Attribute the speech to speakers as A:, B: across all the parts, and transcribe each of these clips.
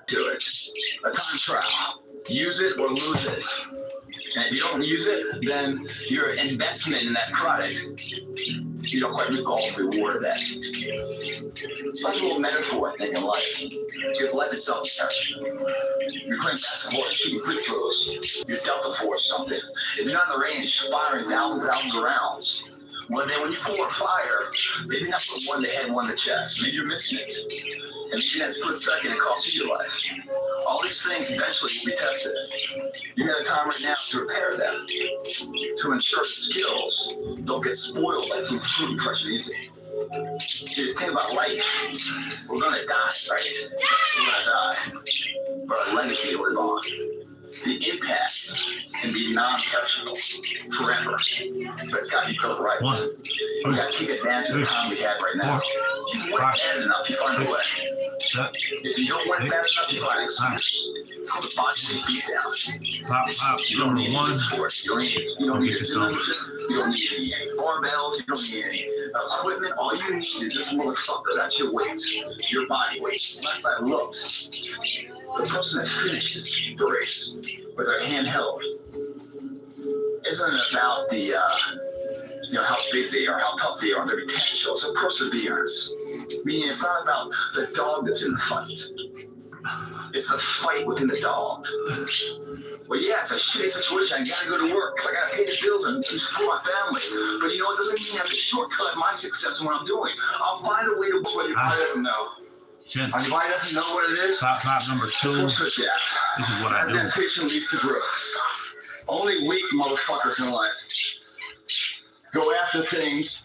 A: Do it. A time trial. Use it or lose it. And if you don't use it, then your investment in that product, you don't quite recall the reward of that. It's like a little metaphor, I think, in life. Because life itself is passion. You're playing basketball and shooting free throws. You're Delta Force something. If you're not in the range, firing thousands of rounds, well, then when you pull a fire, maybe not put one to the head, one to the chest. Maybe you're missing it. And maybe that split second, it costs you your life. All these things eventually will be tested. You got the time right now to repair them, to ensure the skills don't get spoiled by too fresh and easy. See, the thing about life, we're gonna die, right? We're gonna die, but our legacy will live on. The impact can be non-perishable forever, but it's got to be built right. We got to take advantage of the time we have right now. If you want it bad enough, you find a way. If you don't want it bad enough, you find an excuse. It's called the body beat down. You don't need any sports. You don't need you don't need any barbells. You don't need any equipment. All you need is this motherfucker. That's your weight, your body weight. Last I looked, the person that finishes the race with their hand held isn't about the how big they are, how tough they are, their potential. It's a perseverance. Meaning it's not about the dog that's in the fight. It's the fight within the dog. Well, yeah, it's a shitty situation. I gotta go to work because I gotta pay the bills and support my family. But you know, it doesn't mean I have to shortcut my success in what I'm doing. I'll find a way to what your body doesn't know. Everybody doesn't know what it is.
B: Top number 2. This is what I do.
A: Adaptation leads to growth. Only weak motherfuckers in life go after things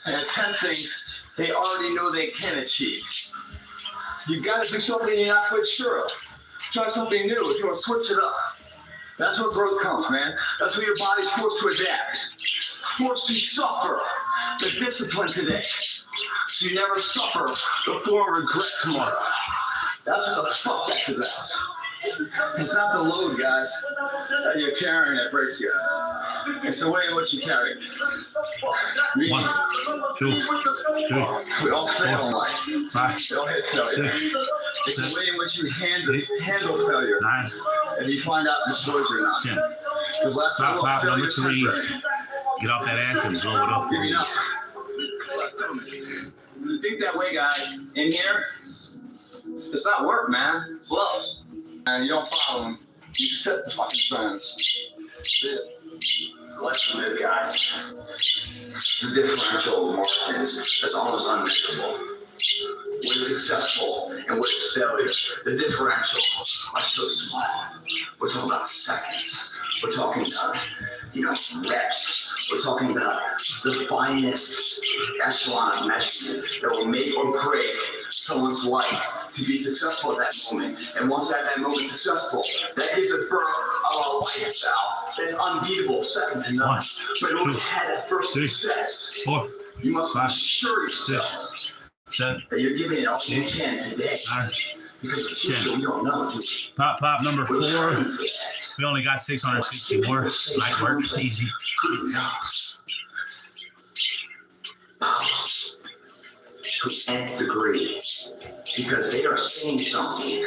A: and attempt things they already know they can achieve. You've got to do something you're not quite sure of. Try something new if you want to switch it up. That's where growth comes, man. That's where your body's forced to adapt. Forced to suffer the discipline today, so you never suffer the form of regret tomorrow. That's what the fuck that's about. It's not the load, guys, that you're carrying that breaks you. It's the way in which you carry it.
B: 1, 2, 3.
A: We all fail in life.
B: 5,
A: We all hit failure.
B: 6.
A: It's the way in which you handle failure.
B: 9.
A: And you find out if it destroys you or not.
B: 10.
A: Because last time
B: Number 3. Get off that ass and blow it off.
A: Give me up. You think that way, guys. In here, it's not work, man. It's love. And you don't follow them. You set the fucking signs. That's it. Let's live, guys. It's a differential margins that's almost unmeasurable. What is successful and what is failure? The differential are so small. We're talking about seconds. We're talking about, reps. We're talking about the finest echelon of measurement that will make or break someone's life to be successful at that moment. And once that moment is successful, that is a birth of a lifestyle that's unbeatable, second to none. But in order to have that first success,
B: 4,
A: you must assure yourself that you're giving it all you can today. Because the future, we don't know.
B: Pop number 4. We only got 660 more. Light work, easy.
A: Good enough. To nth degree. Because they are saying something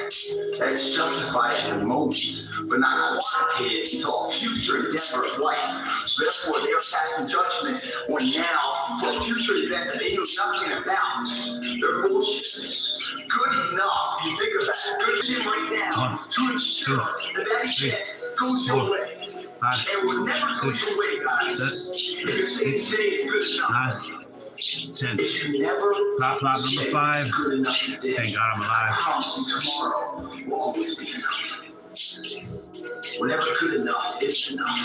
A: that's justified in the moment, but not quantitated until a future endeavor of life. So therefore, they are passing judgment on now for a future event that they know nothing about. They're bullshitters. Good enough, you think about it. Good shit right now to ensure that event goes your way.
B: 5,
A: and will never go your way, guys. If you're saying today is good enough.
B: 9, 10. Pop number 5. Thank God I'm alive.
A: Tomorrow will always be enough. Whenever good enough is enough,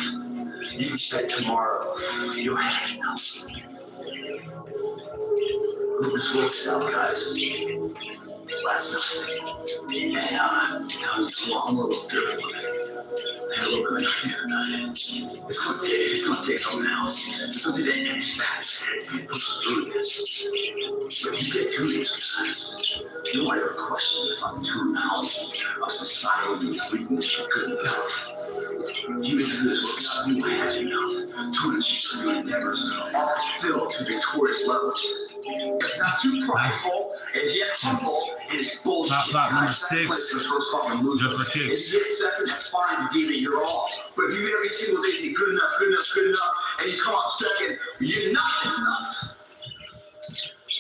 A: you can say tomorrow you'll have enough. This works out, guys. Last night, and I'm a little different. had a little bit of fear about it. It's gonna take something else. It's gonna be the next factor to push through this. But if you get through this, guys, you won't ever question if I'm too knowledgeable of society's weakness or good enough. You get through this workout, you have enough to ensure your endeavors are filled to victorious levels. It's not too prideful, it's yet humble, and it's bullshit.
B: Top number 6, just for kicks.
A: If you get second, that's fine, you gave it your all. But if you every single day say good enough, good enough, good enough, and you come up second, you're not enough.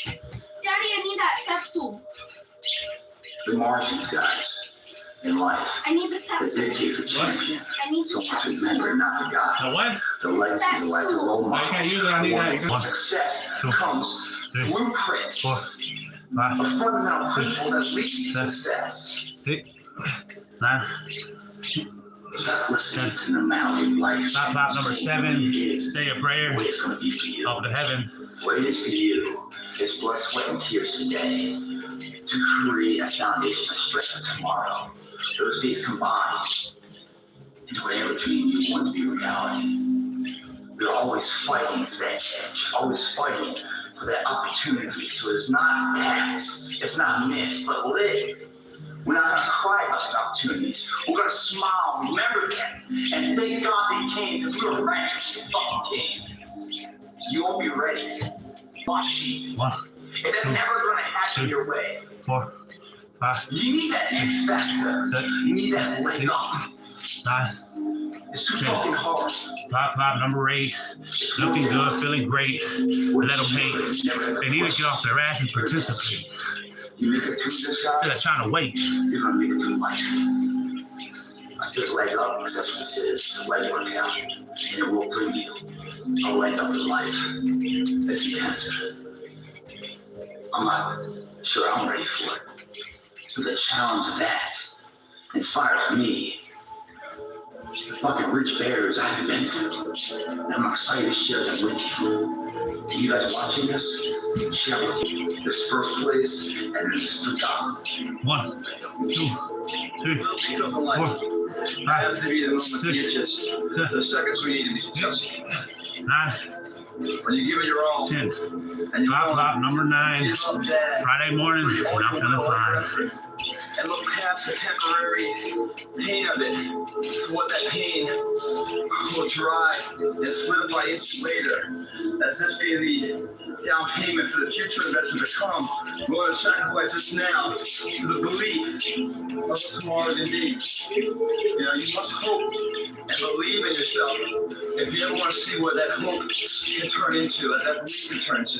C: Daddy, I need that sex tool.
A: The margins, guys, in life.
C: I need the sex tool.
A: The dedicates a champion.
C: I need the
A: So
C: sex
A: much
C: tool.
A: remember, not the guy.
B: The what?
A: The legacy is like the role model.
B: I can't use it, I need that.
A: Success comes
B: 3,
A: blueprints
B: 4, 5,
A: of fundamental
B: 6,
A: principles that lead to
B: 7,
A: success.
B: 8, 9.
A: Stop listening to the melody of life.
B: Top number 7, say a prayer
A: What it's going to be for you.
B: up to heaven.
A: What it is for you is blood, sweat, and tears today to create a foundation of strength for tomorrow. Those days combined into whatever dream you want to be reality. You're always fighting for that edge, always fighting for that opportunity. So it's not past, it's not missed, but lived. We're not going to cry about those opportunities. We're going to smile, remember them, and thank God they came because we were ready. They fucking came. You won't be ready. Watch you.
B: 1,
A: It's never going to happen your way.
B: 4, 5,
A: You need that X factor.
B: 7,
A: You need that leg up.
B: 9.
A: It's too
B: 10.
A: fucking hard.
B: Top number 8, looking good, feeling great. Let them hate. They need to get off their ass and participate
A: You make it through this,
B: instead of
A: guys,
B: trying to wait.
A: you're going to make it through life. I said leg up because that's what this is. It's a leg workout. And it will bring you a leg up in life. It's the answer. I'm not sure I'm ready for it. But the challenge of that inspires me. The fucking rich bears I haven't been to. And I'm excited to share them with you. And you guys watching this, share with you. There's first place and there's the top.
B: 1, 2, 3, 4,
A: I have
B: 5,
A: to be the moments, the
B: 6,
A: inches, the seconds we need to be successful.
B: 9,
A: When you give it your all,
B: 10.
A: and you
B: Top number 9,
A: you love that,
B: Friday morning, and I'm feeling fine.
A: and look past the temporary pain of it to what that pain will dry and solidify into later. As this being the down payment for the future investment to come, we're going to sacrifice this now for the belief of what tomorrow can be. You know, you must hope and believe in yourself if you ever want to see what that hope can turn into, what that belief can turn to.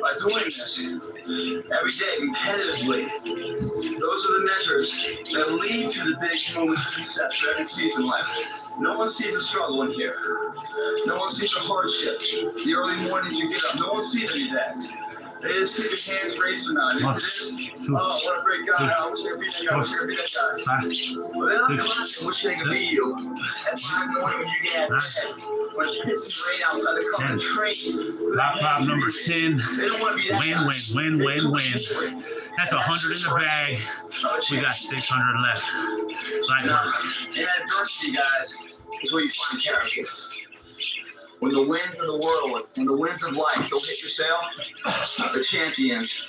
A: By doing this every day, repetitively, those are the measures that lead to the big moments of success that everyone sees in life. No one sees the struggle in here. No one sees the hardship, the early mornings you get up. No one sees any of that. They just see the hands raised or not. If it is, oh, what a great guy. I wish I could be that guy. I wish I could be that guy.
B: 5,
A: Well, they're not clapping, wishing they could be you. That's why I'm knowing when you get out of bed. When it's pissing rain outside the car, the train.
B: top number 10.
A: They don't want to be that guy.
B: Win. That's 100 in the bag. We got 600 left. Light work.
A: In adversity, guys, is where you find character. When the winds of the world, when the winds of life don't hit your sail, the champions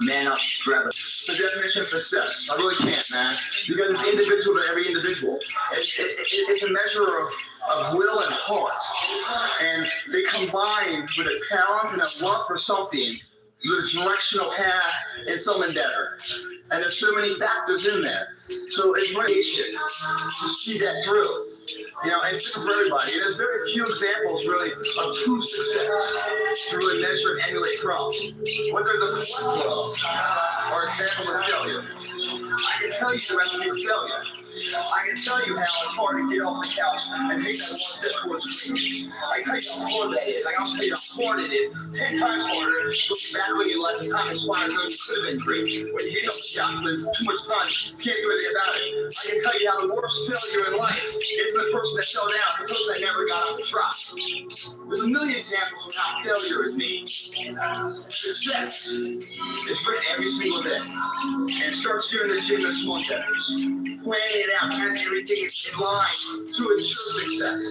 A: man up, grab it. The definition of success, I really can't, man. Because it's individual to every individual. It's a measure of will and heart. And they combine with a talent and a love for something, with a directional path in some endeavor. And there's so many factors in there. So it's very patient to see that through. You know, and it's different for everybody. And there's very few examples, really, of true success to really measure and emulate from. But there's a plethora of are examples of failure. I can tell you the recipe for failure. I can tell you how it's hard to get off the couch and take that one step towards greatness. I can tell you how hard that is. I can also tell you how hard it is. 10 times harder looking back when you left the time inspired you could have been great. When you hit off the couch, there's too much fun. You can't do anything about it. I can tell you how the worst failure in life isn't the person that fell down, it's the person that never got off the trot. There's a million examples of how failure failure is me. Success is written every single day. And start here in the gym this month, planning it out, having everything in line to ensure success.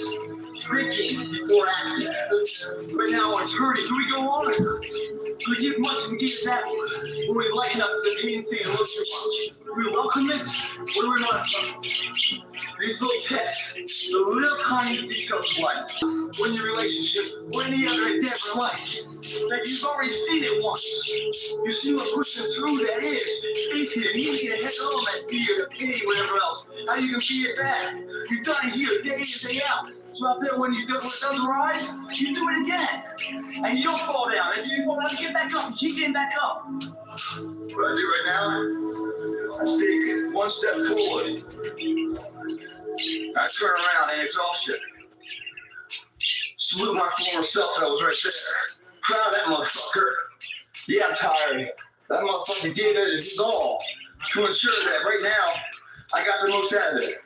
A: Thinking before acting. Right now it's hurting. Do we go on? Do we give much and give that? When we lighten up the pain scene a little too much? Do we welcome it? Or do we not? These little tests, the little tiny details of life, when your relationship, or any other endeavor in life, that you've already seen it once. You see what pushing through that is. Face it, you need to head on that fear, the pain, whatever else. How you can beat it back. You've done it here, day in, day out. So out there, when it does rise, you do it again. And you don't fall down. If you fall down, you get back up. Keep getting back up. What I do right now, I take one step forward. I turn around in exhaustion. Salute my former self that was right there. Proud of that motherfucker. Yeah, I'm tired. That motherfucker gave it his all to ensure that right now I got the most out of it.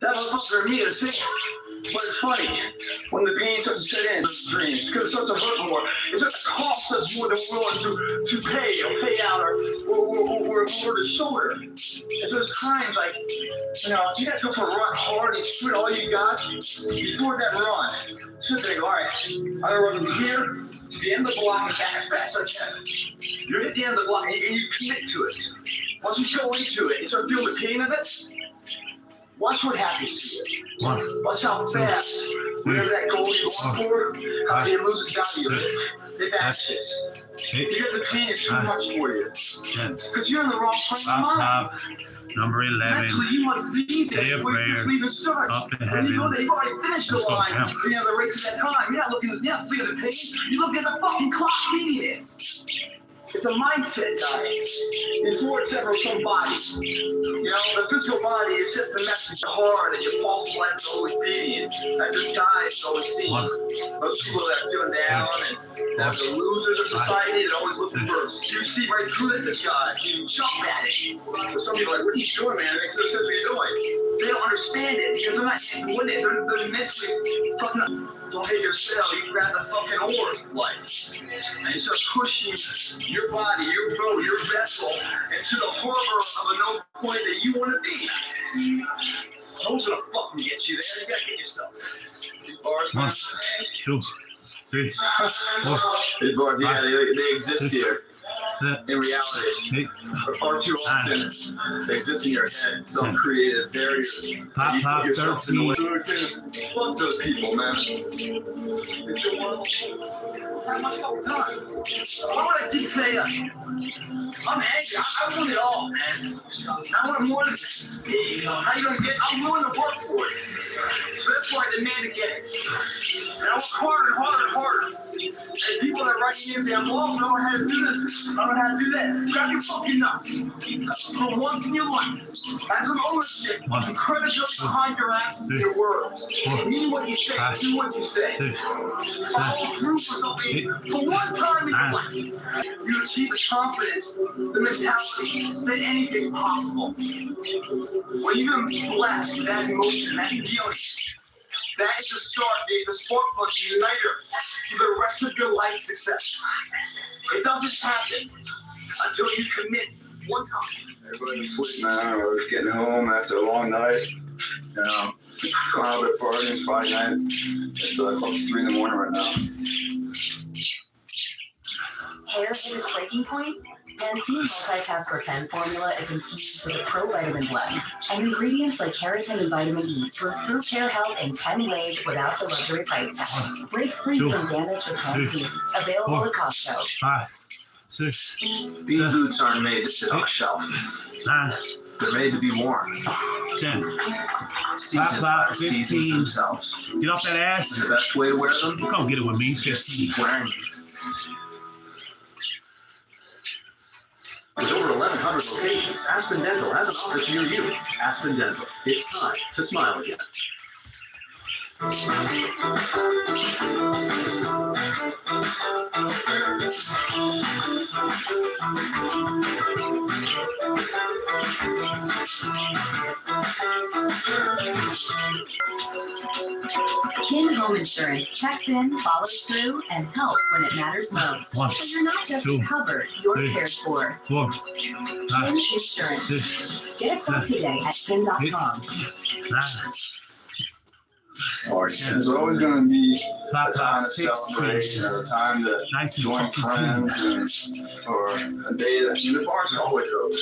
A: That motherfucker and me are the same. But it's funny, when the pain starts to set in, those dreams, because it starts to hurt more, it starts to cost us more than we're willing to pay or pay out or to shoulder. And so there's times like, you know, if you guys go for a run hard and you shoot all you got, before that run, sit there and go, all right, I'm gonna run from here to the end of the block and back as fast as I can. You're at the end of the block and you commit to it. Once you go into it, you start feeling the pain of it. Watch what happens to you. Watch how fast, whatever that goal you're going for, how it loses value. It vanishes. Because the pain is too much for you. Because you're in the wrong frame of mind.
B: Number 11.
A: Mentally, you must be there before you even start. When you know that you've already finished the line, you know, the race at that time. You're not looking at the pain. You're looking at the fucking clock reading it. It's a mindset, guys. Before it's ever somebody. You know, the physical body is just the message. The heart and your pulse life is always beating. That the sky is always seeing. Those people that are feeling down and that's the losers of society that always looking first. You see right through this, guys. You jump at it. But some people are like, what are you doing, man? It makes no sense what you're doing. They don't understand it because they're not with it. They're mentally fucking up. Don't hit your cell, you grab the fucking oars of life. And you start pushing your body, your boat, your vessel into the harbor of a no point that you want to be. No one's gonna fucking get you there. You gotta get yourself. These bars,
B: 1, 2, 3, 4.
A: These bars, yeah, they exist here. In reality, but far too often they exist in your head. Self-created barriers.
B: Pop, 13.
A: Fuck those people, man. If you want to have much fucking time. Why would I keep saying I'm angry? I want it all, man. I want more than this. How you gonna get? I'm willing to work for it. So that's why I demand to get it. And I work harder and harder and harder. And people that write me and say, I'm lost, I don't know how to do this, I don't know how to do that. Grab your fucking nuts. For once in your life, have some ownership, some credibility behind your actions and your words. Mean what you say, do what you say. Follow through for something for one time in your life. You achieve the confidence, the mentality that anything's possible. When you're blessed with that emotion, that feeling, that is the start, the spark plug, the uniter for the rest of your life success. It doesn't happen until you commit one time. Everybody's sleeping, man. I was getting home after a long night. You know, going out at partying Friday night. It's like 3 in the morning right now.
D: Hair hit its breaking point? Pantene Multitasker 10 formula is infused with a pro-vitamin blend and ingredients like keratin and vitamin E to improve hair health in 10 ways without the luxury price tag. Break free from damage with Pantene. Available at Costco.
B: 5, 6,
A: Bee boots aren't made to sit on a shelf.
B: 9,
A: They're made to be worn.
B: 10.
A: Seasoned by the seasons themselves.
B: Get off that ass.
A: And the best way to wear them?
B: Come get it with me.
A: Just
B: 15.
A: keep wearing them. With over 1,100 locations, Aspen Dental has an office near you. Aspen Dental. It's time to smile again.
D: Kin Home Insurance checks in, follows through, and helps when it matters most.
B: One,
D: So you're not just
B: two,
D: covered, you're
B: three,
D: cared for.
B: 4,
D: Kin
B: 5,
D: Insurance.
B: 6,
D: Get a quote today at kin.com.
B: 9,
A: There's always going to be a time to
B: 16,
A: celebrate, or a time to
B: 19,
A: join friends, or a day that the bars are always open.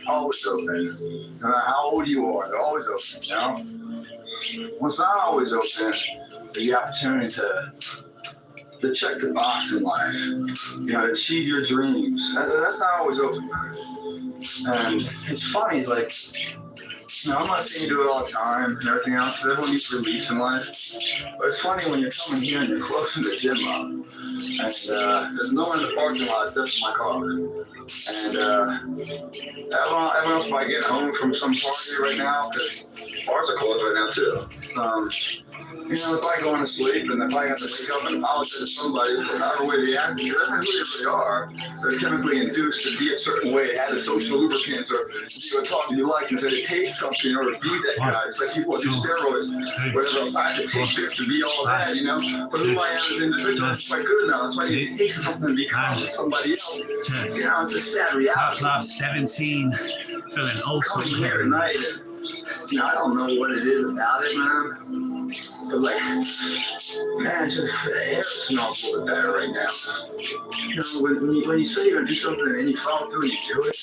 A: Always open. No matter how old you are, they're always open, you know? What's not always open is the opportunity to check the box in life, you know, to achieve your dreams. That's not always open. And it's funny, like, you know, I'm not saying you do it all the time and everything else, because everyone needs relief in life. But it's funny when you're coming here and you're closing the gym up, and there's no one in the parking lot except for my car. And everyone else might get home from some party right now, because bars are closed right now too. You know, they're probably going to sleep, and they probably have to wake up and apologize to somebody for however way they act. That's not who they really are. They're chemically induced to be a certain way, have the social lubricants, or be a talk you like, and say they take something or be that guy. It's like people do steroids, whatever else. I have to take this to be all that, you know? But who I am as an individual is quite good now. That's why you take something to become somebody else. You know, it's a sad reality.
B: Top 17, feeling oh so
A: Coming here
B: good.
A: tonight, you know, I don't know what it is about it, man. But like, man, it's just the air smells a little bit better right now. You know, when you say you're gonna do something and you follow through and you do it,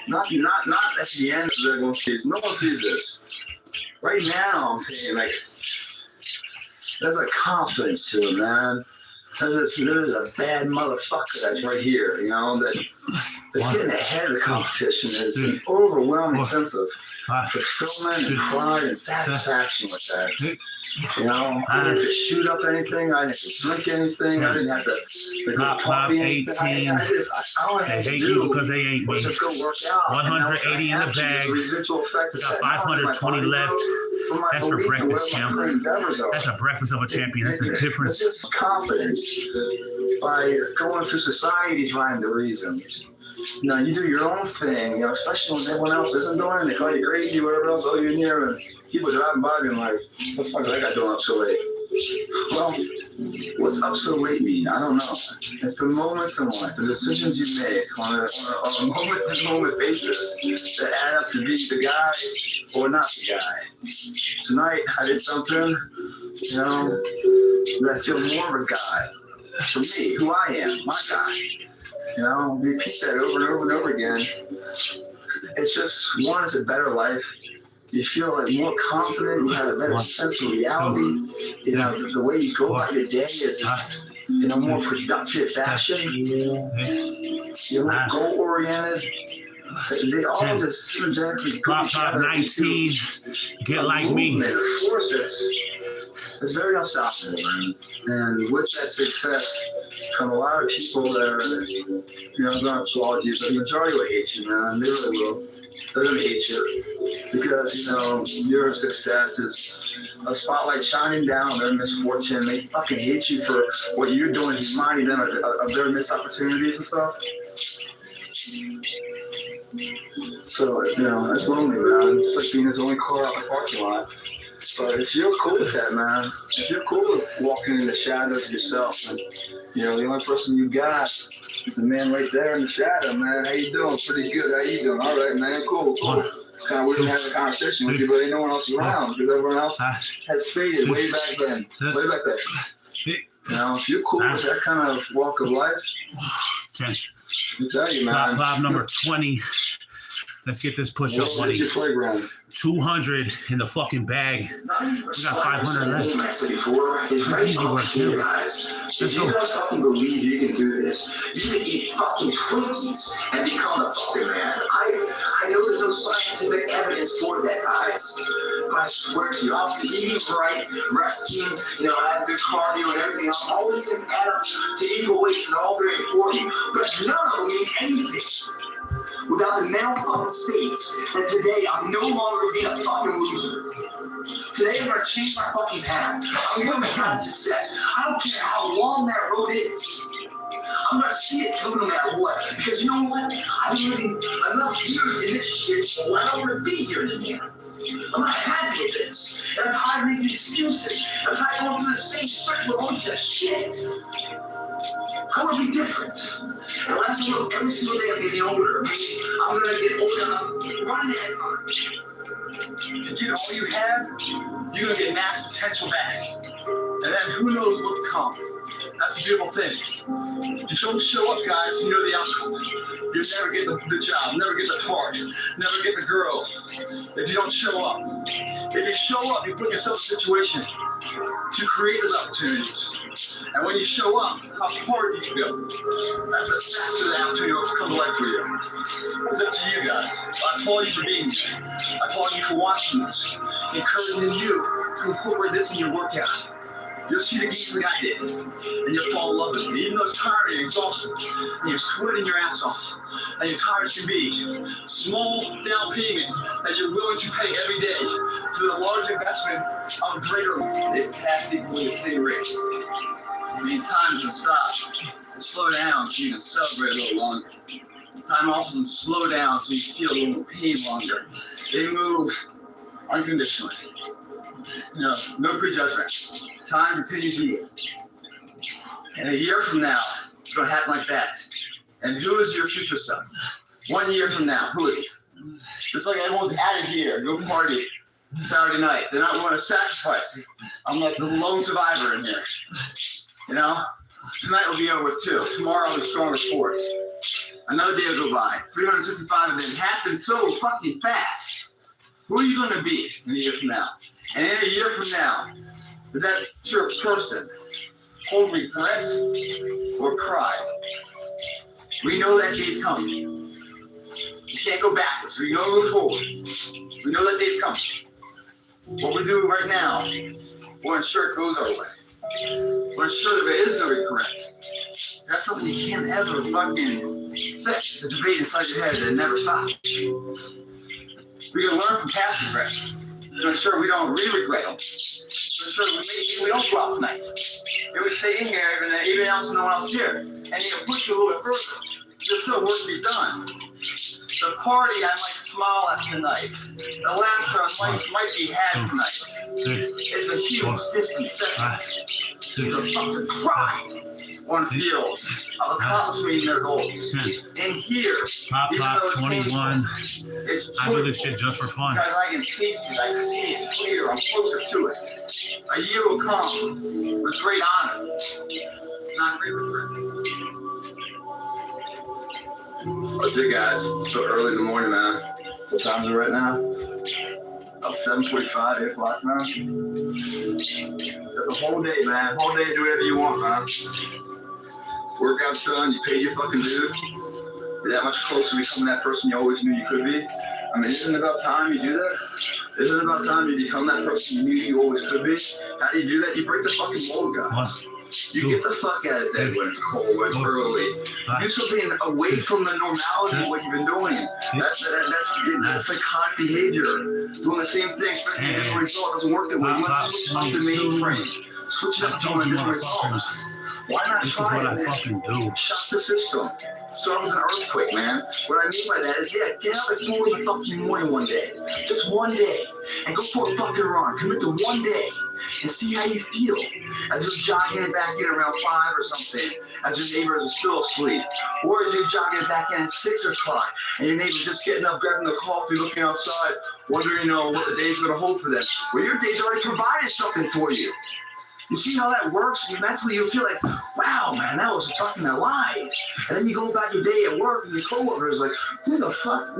A: not at the end so everyone sees. No one sees this. Right now, I'm saying like, there's a confidence to it, man. There's a bad motherfucker that's right here, you know, that's getting ahead of the competition. There's an overwhelming sense of fulfillment and pride and satisfaction with that. You know, I didn't have to shoot up anything. I didn't have to drink anything. I didn't have to
B: Top
A: party
B: 18.
A: all I
B: They
A: had to
B: hate
A: do
B: you because they ain't me.
A: was just go work out.
B: 180 in the bag. We got 520 left. That's for breakfast, champ. That's a breakfast of a champion. That's the difference.
A: It's just confidence by going through society's rhyme to reasons. You know, you do your own thing, you know, especially when everyone else isn't doing it, and they call you crazy, whatever else, oh, you're in here, and people driving by being like, what the fuck is that guy doing up so late? Well, what's up so late mean? I don't know. It's the moments in life, the decisions you make on a moment-to-moment basis that add up to be the guy or not the guy. Tonight, I did something, you know, that I feel more of a guy. For me, who I am, my guy. You know, repeat that over and over and over again. It's just, one, it's a better life. You feel like more confident, you have a better sense of reality. You know, the way you go about your day is in a more productive fashion. You're more goal-oriented. They all just synergetically go together.
B: 19, get like me.
A: Of course, it's very unstoppable, man. And with that success come a lot of people that are, you know, going to applaud you, but the majority will hate you, man. They really will. They're going to hate you because, you know, your success is a spotlight shining down on their misfortune. They fucking hate you for what you're doing, is reminding them of their missed opportunities and stuff. So, you know, that's lonely, man. It's like being his only car out the parking lot. But if you're cool with that, man, if you're cool with walking in the shadows yourself, and, you know, the only person you got is the man right there in the shadow, man. How you doing? Pretty good. How you doing? All right, man. Cool. It's kind of weird to have a conversation with you, but ain't no one else around because everyone else has faded way back then. Way back then. You know, if you're cool with that kind of walk of life,
B: 10.
A: I tell you, man.
B: Bob number 20. Let's get this push-up money.
A: Your playground?
B: 200 in the fucking bag. We got 500 left. Easy work, too.
A: If you guys fucking believe you can do this, you can eat fucking Twinkies and become the fucking man. I know there's no scientific evidence for that, guys. But I swear to you, obviously eating right, resting, you know, having good cardio and everything else, all these things add up to equal weights and they're all very important. But none of them mean anything without the mental fucking state that today I'm no longer being a fucking loser. Today I'm gonna change my fucking path. I'm gonna make my success. I don't care how long that road is. I'm gonna see it through no matter what. Because you know what? I've been living enough years in this shit, so I don't wanna be here anymore. I'm not happy with this. And I'm tired of making excuses. I'm tired of going through the same circle of bullshit shit. I want to be different. And last time, every single day I'm getting older. I'm going to get older. I'm running out of time. If you get all you have, you're going to get max potential back. And then who knows what will come. That's the beautiful thing. If you don't show up, guys, you know the outcome. You'll never get the job, never get the part, never get the girl. If you don't show up. If you show up, you put yourself in a situation to create those opportunities. And when you show up, how hard do you go? That's the faster the opportunity will come to life for you. It's up to you guys. I applaud you for being here. I applaud you for watching this, encouraging you to incorporate this in your workout. You'll see the gains like I did, and you'll fall in love with it. Even though it's tiring and exhausting, and you're sweating your ass off, and you're tired as can be, small down payment that you're willing to pay every day for the large investment of greater capacity with the same rate. I mean, time doesn't stop. Slow down so you can celebrate a little longer. Time also doesn't slow down so you feel a little more pain longer. They move unconditionally. You know, no prejudgment. Time continues to move. And a year from now, it's going to happen like that. And who is your future self? 1 year from now, who is it? Just like everyone's added here, go party Saturday night. They're not willing to sacrifice. I'm like the lone survivor in here. You know? Tonight will be over with too. Tomorrow I'll be stronger for it. Another day will go by. 365 of them happen so fucking fast. Who are you going to be in a year from now? And in a year from now, is that your person hold regret or pride? We know that day's coming. You can't go backwards. We know to go forward. We know that day's coming. What we do right now, we'll ensure it goes our way. We'll ensure that there is no regret. That's something you can't ever fucking fix. It's a debate inside your head that never stops. We can learn from past regrets to ensure we don't re-regret them. To ensure we don't go out tonight. If we stay in here, even else no one else here, and you can push you a little bit further, there's still work to be done. The party I might smile at tonight. The laughter might be had tonight. It's a huge distant second. It's a fucking pride one feels of accomplishing their goals. And here,
B: Pop, 21.
A: it's
B: I do this shit just for fun.
A: because I can taste it, I see it clear, I'm closer to it. A year will come with great honor, not great regret. That's it, guys. It's still early in the morning, man. What time is it right now? About 7:45, 8 o'clock now. The whole day, man. Whole day, do whatever you want, man. Workout's done, you paid your fucking dues. You're that much closer to becoming that person you always knew you could be. I mean, isn't it about time you do that? Isn't it about time you become that person you knew you always could be? How do you do that? You break the fucking mold, guys. You get the fuck out of bed when it's cold, when it's early. Do something away from the normality of what you've been doing. That's psychotic behavior. Doing the same thing, expecting a different result doesn't work that way. You must switch up the mainframe. Switch it up to a different result. Why not
B: This is
A: try
B: what
A: it,
B: I
A: man?
B: fucking do.
A: Shock the system. Start with an earthquake, man. What I mean by that is, yeah, get up at 4 in the fucking morning one day. Just one day. And go for a fucking run. Commit to one day. And see how you feel. As you're jogging it back in around 5 or something. As your neighbors are still asleep. Or as you're jogging it back in at 6 o'clock. And your neighbor's just getting up, grabbing the coffee, looking outside, wondering, what the day's going to hold for them. Well, your day's already provided something for you. You see how that works? Mentally, you feel like, wow, man, that was fucking alive. And then you go back your day at work, and your coworker is like, who the fuck?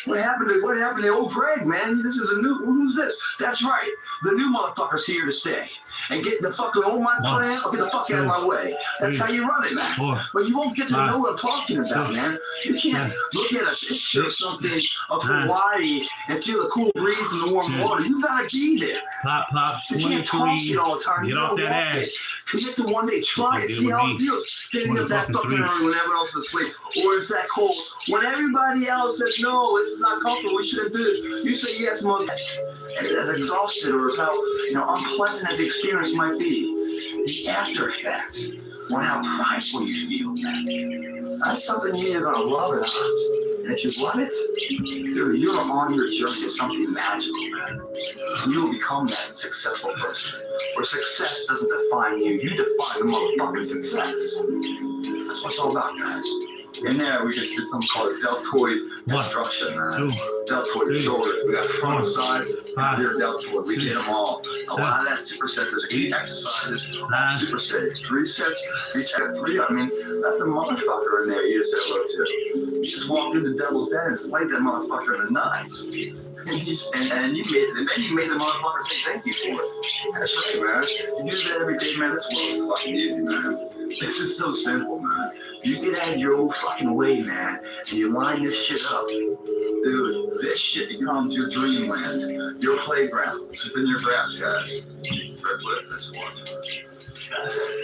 A: What happened to old Greg, man? This is who's this? That's right. The new motherfucker's here to stay. And get the fucking old man plan, or get the fuck out of my way. That's how you run it, man. But you won't get to know what I'm talking about, man. You can't look at a picture of something of Hawaii and feel the cool breeze and the warm water. You gotta be there.
B: Pop,
A: You can't talk shit all the time.
B: Get off that ass.
A: Commit to one day. Try it. See how it feels. Getting up that fucking early when everyone else is asleep. Or it's that cold. When everybody else says, no, it's not comfortable, we shouldn't do this. You say, yes, mother. And as exhausted or as how unpleasant as the experience might be, the after effect on how prideful you feel, man. That's something you're either going to love or not. And if you love it, dude, you're on your journey to something magical, man. And you will become that successful person. Where success doesn't define you, you define the motherfucking success. That's what it's all about, guys. In there, we just did something called deltoid construction, man. Deltoid shoulders. We got front side, rear deltoid. We did them all. A lot of that superset. There's 8 exercises, superset. 3 sets, each at 3. I mean, that's a motherfucker in there you just said look to. You just walked through the devil's den and slayed that motherfucker in the nuts. And then you made the motherfucker say thank you for it. That's right, man. You do that every day, man. This world is fucking easy, man. This is so simple, man. You get out of your own fucking way, man, and you line this shit up. Dude, this shit becomes your dreamland, your playground. It's been your graph, guys. This one.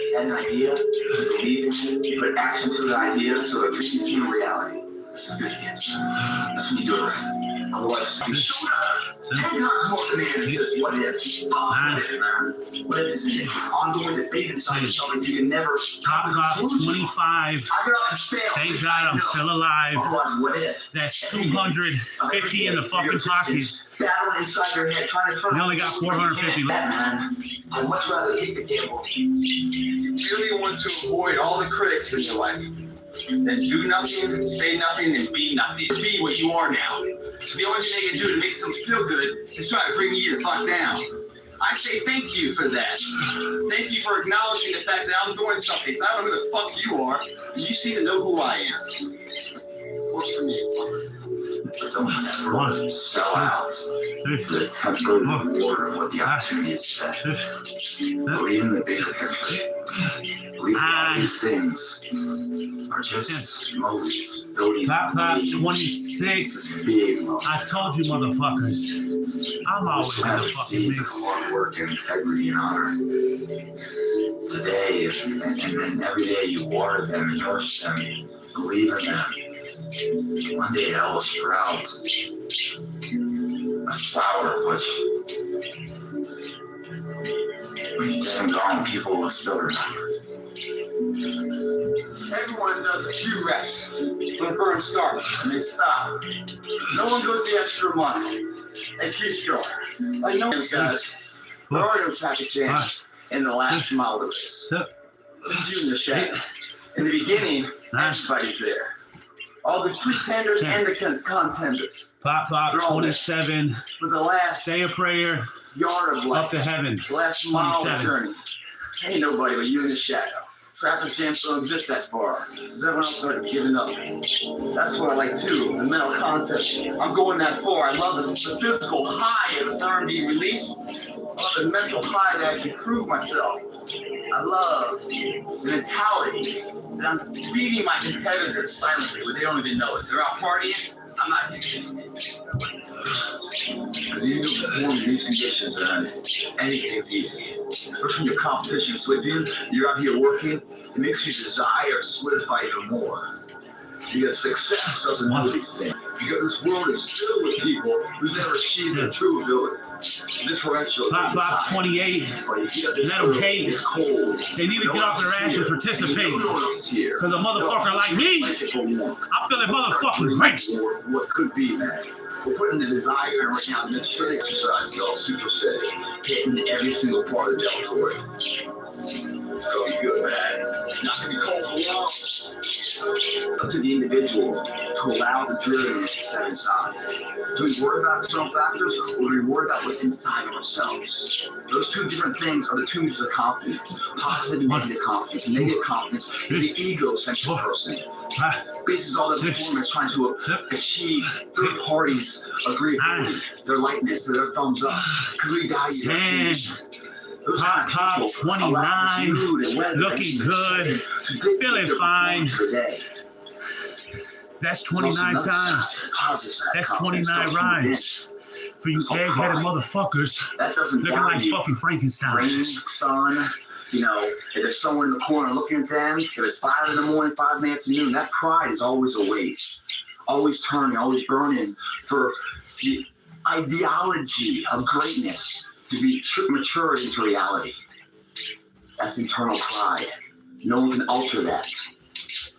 A: You had an idea, you believe in it, you put action to the idea, so the dream became reality. This is good, kids. That's when you do it right. Otherwise, you shoot up 10 times more than and says, what if? What if, man? What if is an ongoing debate inside yourself that you can never
B: Top 25. Thank God I'm still alive.
A: What if?
B: That's 250 in the fucking pocket.
A: Battling inside your head, trying to turn.
B: We only got 450 left.
A: Man, I'd much rather take the gamble. You really want to avoid all the critics in your life. Then do nothing, say nothing, and be nothing. Be what you are now. So the only thing they can do to make them feel good is try to bring you the fuck down. I say thank you for that. Thank you for acknowledging the fact that I'm doing something. Because I don't know who the fuck you are. You seem to know who I am. Works for me, fucker. But don't ever sell out for the temporary reward of what the opportunity is set. Believe in the bigger picture. Believe all these things are just movies.
B: Top 26. I told you, motherfuckers. I'm always in the fucking mix.
A: Hard work and integrity and honor. Today, and then every day you water them and nourish them. Believe in them. One day hell will sprout a flower of which, when you're dead and gone, people will still remember. Everyone does a few reps when the burn starts and they stop. No one goes the extra mile. It keeps going. Like no one's guys. There are no traffic jams in the last mile of the race. This is you in the shadow. In the beginning, everybody's there. All the pretenders and the contenders.
B: Pop, 27.
A: For the last
B: say a prayer.
A: Yard of life.
B: Up to heaven.
A: The last mile of the journey. Ain't nobody but you in the shadow. Traffic jams don't exist that far. Because everyone else started giving up. That's what I like too. The mental concept. I'm going that far. I love the physical high of R&B release. I love the mental high that I can prove myself. I love the mentality that I'm feeding my competitors silently when they don't even know it. They're out partying. I'm not using it. Because you can perform in these conditions and anything's easy. Especially when your competition is sleeping, you're out here working, it makes you desire to solidify even more. Because success doesn't know these things. Because this world is filled with people who never achieved their true ability. Differential.
B: Pop 28. Let them hate. They need to get off their ass and participate. Because a motherfucker like me, I'm feeling motherfucking great.
A: What could be, man. We're putting the desire in right now. The straight exercise, y'all superset, hitting every single part of the deltoid. It's gonna be good, man. Not gonna be cold for long. Up to the individual to allow the journey to set inside. Do we worry about external factors, or do we worry about what's inside of ourselves? Those two different things are the tombs of confidence. Positive and negative confidence. Negative confidence is the ego-centric person. Bases all their performance trying to achieve third parties' agreement, their likeness, their thumbs up. Because we value
B: Pop 29, looking good, feeling fine. That's 29 times. That's 29 rides. For you egg-headed motherfuckers looking like fucking Frankenstein.
A: Rain, sun, you know, if there's someone in the corner looking at them, if it's 5 in the morning, 5 in the afternoon, that pride is always a waste. Always turning, always burning for the ideology of greatness to be matured into reality. That's internal pride. No one can alter that.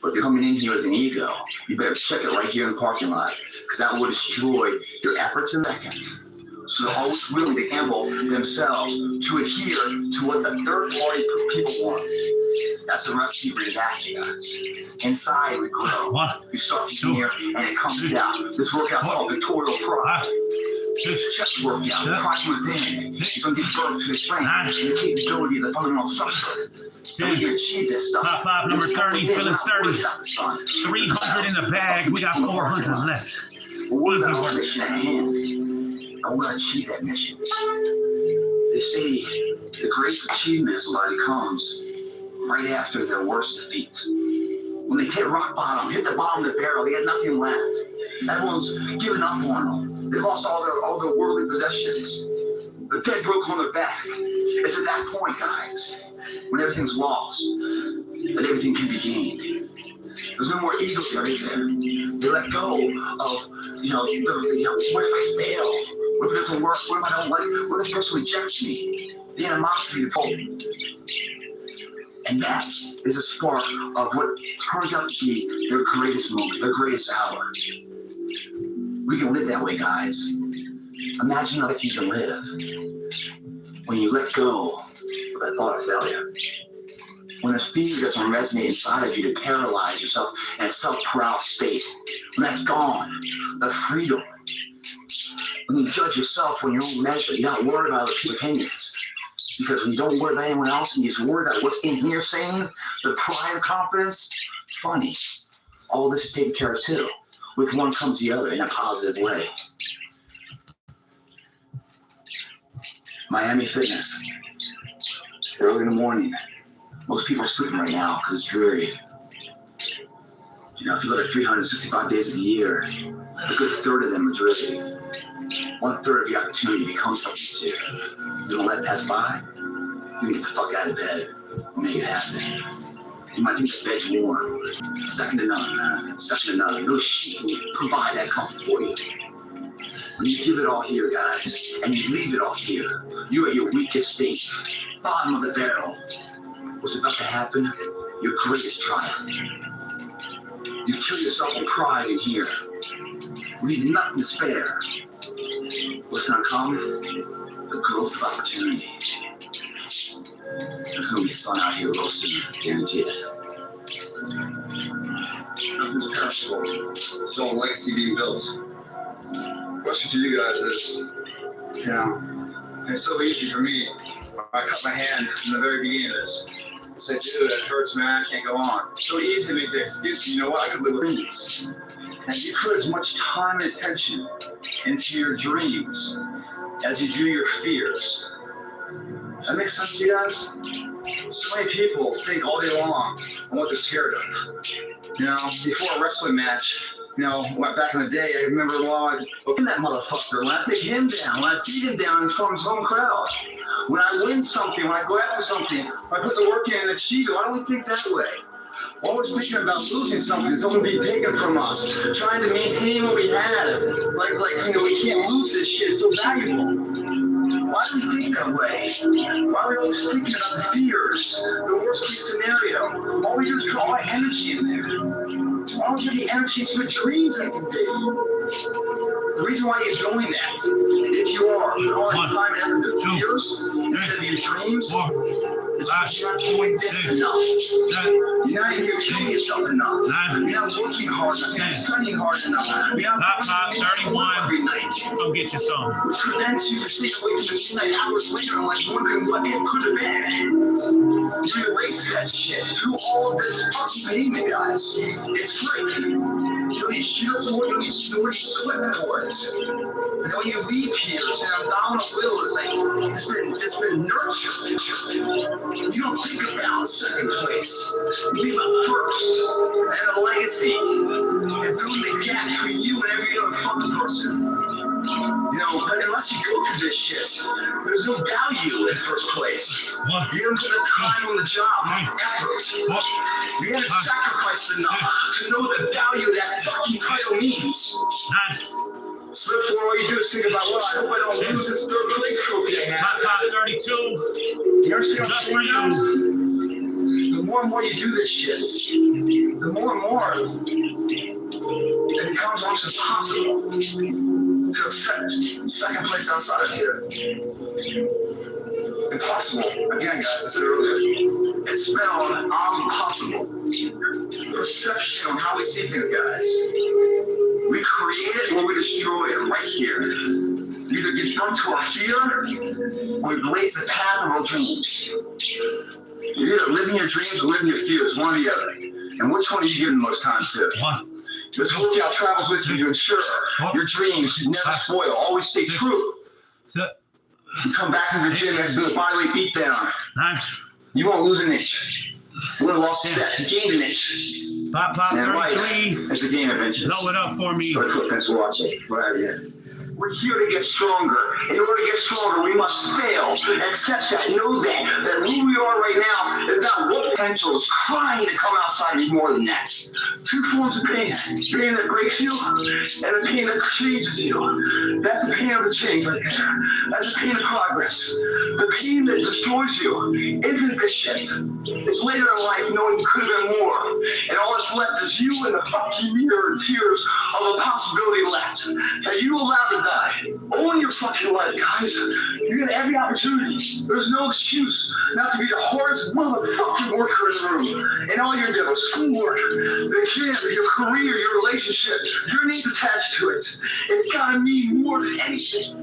A: But if you're coming in here with an ego, you better check it right here in the parking lot, because that will destroy your efforts in seconds. So they're always willing to gamble themselves to adhere to what the third-party people want. That's a recipe for disaster, guys. Inside, we grow.
B: One,
A: You start from here, and it comes out. This workout's called Victorial Pride. Chest workout, pride within. It's going to give birth to the strength and the capability of the fundamental structure. So we can achieve this stuff.
B: Top 5, number 30, feeling sturdy. 300 in the bag. We got 400 left.
A: What about our mission at hand? I want to achieve that mission. They say the greatest achievement of somebody comes right after their worst defeat. When they hit rock bottom, hit the bottom of the barrel, they got nothing left. Everyone's given up on them. They lost all their worldly possessions. The dead broke on their back. It's at that point, guys, when everything's lost, that everything can be gained. There's no more ego there, is there? They let go of, what if I fail? What if it doesn't work? What if I don't like it? What if this person rejects me? The animosity, the hope. And that is a spark of what turns out to be their greatest moment, their greatest hour. We can live that way, guys. Imagine a life you can live when you let go of that thought of failure. When a fear doesn't resonate inside of you to paralyze yourself in a self-proud state. When that's gone, the freedom. When you judge yourself on your own measure, you're not worried about other people's opinions. Because when you don't worry about anyone else and you just worry about what's in here saying, the pride of confidence, funny. All this is taken care of too. With one comes the other in a positive way. Miami Fitness. Early in the morning. Most people are sleeping right now because it's dreary. If you look at 365 days of the year, a good third of them are dreary. 1/3 of your opportunity becomes something new. You don't let it pass by, you can get the fuck out of bed and make it happen. You might think the bed's warm. Second to none, man. Second to none. No shit can provide that comfort for you. When you give it all here, guys, and you leave it all here, you're at your weakest state, bottom of the barrel. What's about to happen? Your greatest triumph. You kill yourself with pride in here. Leave nothing to spare. What's gonna come? The growth of opportunity. There's gonna be sun out here real soon, guaranteed. Nothing's perishable. It's all legacy being built. Question for you guys is, it's so easy for me. I cut my hand in the very beginning of this. I said, dude, it hurts, man, I can't go on. It's so easy to make the excuse, you know what, I could live with dreams. And you put as much time and attention into your dreams as you do your fears. That makes sense to you guys? So many people think all day long on what they're scared of. Before a wrestling match, back in the day, I remember that motherfucker, when I take him down, when I beat him down in front of his home crowd. When I win something, when I go after something, when I put the work in and achieve it, why don't we think that way? We're always thinking about losing something being taken from us, trying to maintain what we had. We can't lose this shit, it's so valuable. Why do we think that way? Why are we always thinking about the fears, the worst case scenario? All we do is put all that energy in there. Why don't you give the energy to the dreams that can be? The reason why you're doing that, if you are putting all that time and effort into fears instead of your dreams, is because you're not doing this enough. You're not even killing yourself enough. You're not working hard enough. You're not studying hard enough. You're not
B: Top 31.
A: every night.
B: Go get you some.
A: Which prevents you from staying awake until midnight hours later and wondering what it could have been. You erase that shit. Do all of this fucking payment, guys. It's free. You don't need shit for it. You don't need sweat for it. And when you leave here, saying abdominal will is it's been nurtured. You don't think about second place. You think about first and a legacy and building the gap between you and every other fucking person. But unless you go through this shit, there's no value in first place. You don't put the time on the job, effort. You haven't sacrificed enough to know the value that fucking title means. So therefore, all you do is think about, I hope I don't lose this third place trophy I have.
B: Top 32.
A: You understand what I'm saying? The more and more you do this shit, the more and more it becomes almost impossible to accept second place outside of here. Impossible. Again, guys, I said earlier, it's spelled impossible. Perception on how we see things, guys. We create it or we destroy it right here. We either give birth to our fear or we blaze the path of our dreams. You're either living your dreams or living your fears, one or the other. And which one are you giving the most time to?
B: One.
A: This whole scout travels with you to ensure your dreams never spoil. Always stay true. You come back to the gym and do a bodyweight beat down.
B: 9.
A: You won't lose an inch. You would have lost a step. You gained an inch.
B: Pop,
A: And
B: 33.
A: it's a game of inches.
B: Blow it up for me.
A: Short clip, thanks for watching. Right here. We're here to get stronger. In order to get stronger, we must fail. Accept that. Know that who we are right now is not what potential is crying to come outside you more than that. Two forms of pain. Pain that breaks you and a pain that changes you. That's the pain of the change right there. That's the pain of progress. The pain that destroys you isn't this shit. It's later in life knowing you could have been more. And all that's left is you and the fucking mirror and tears of a possibility left. That you allowed to die. Own your fucking life, guys. You get every opportunity. There's no excuse not to be the hardest motherfucking worker in the room. And all you're doing, schoolwork, the gym, your career, your relationship, your name's attached to it. It's gotta mean more than anything.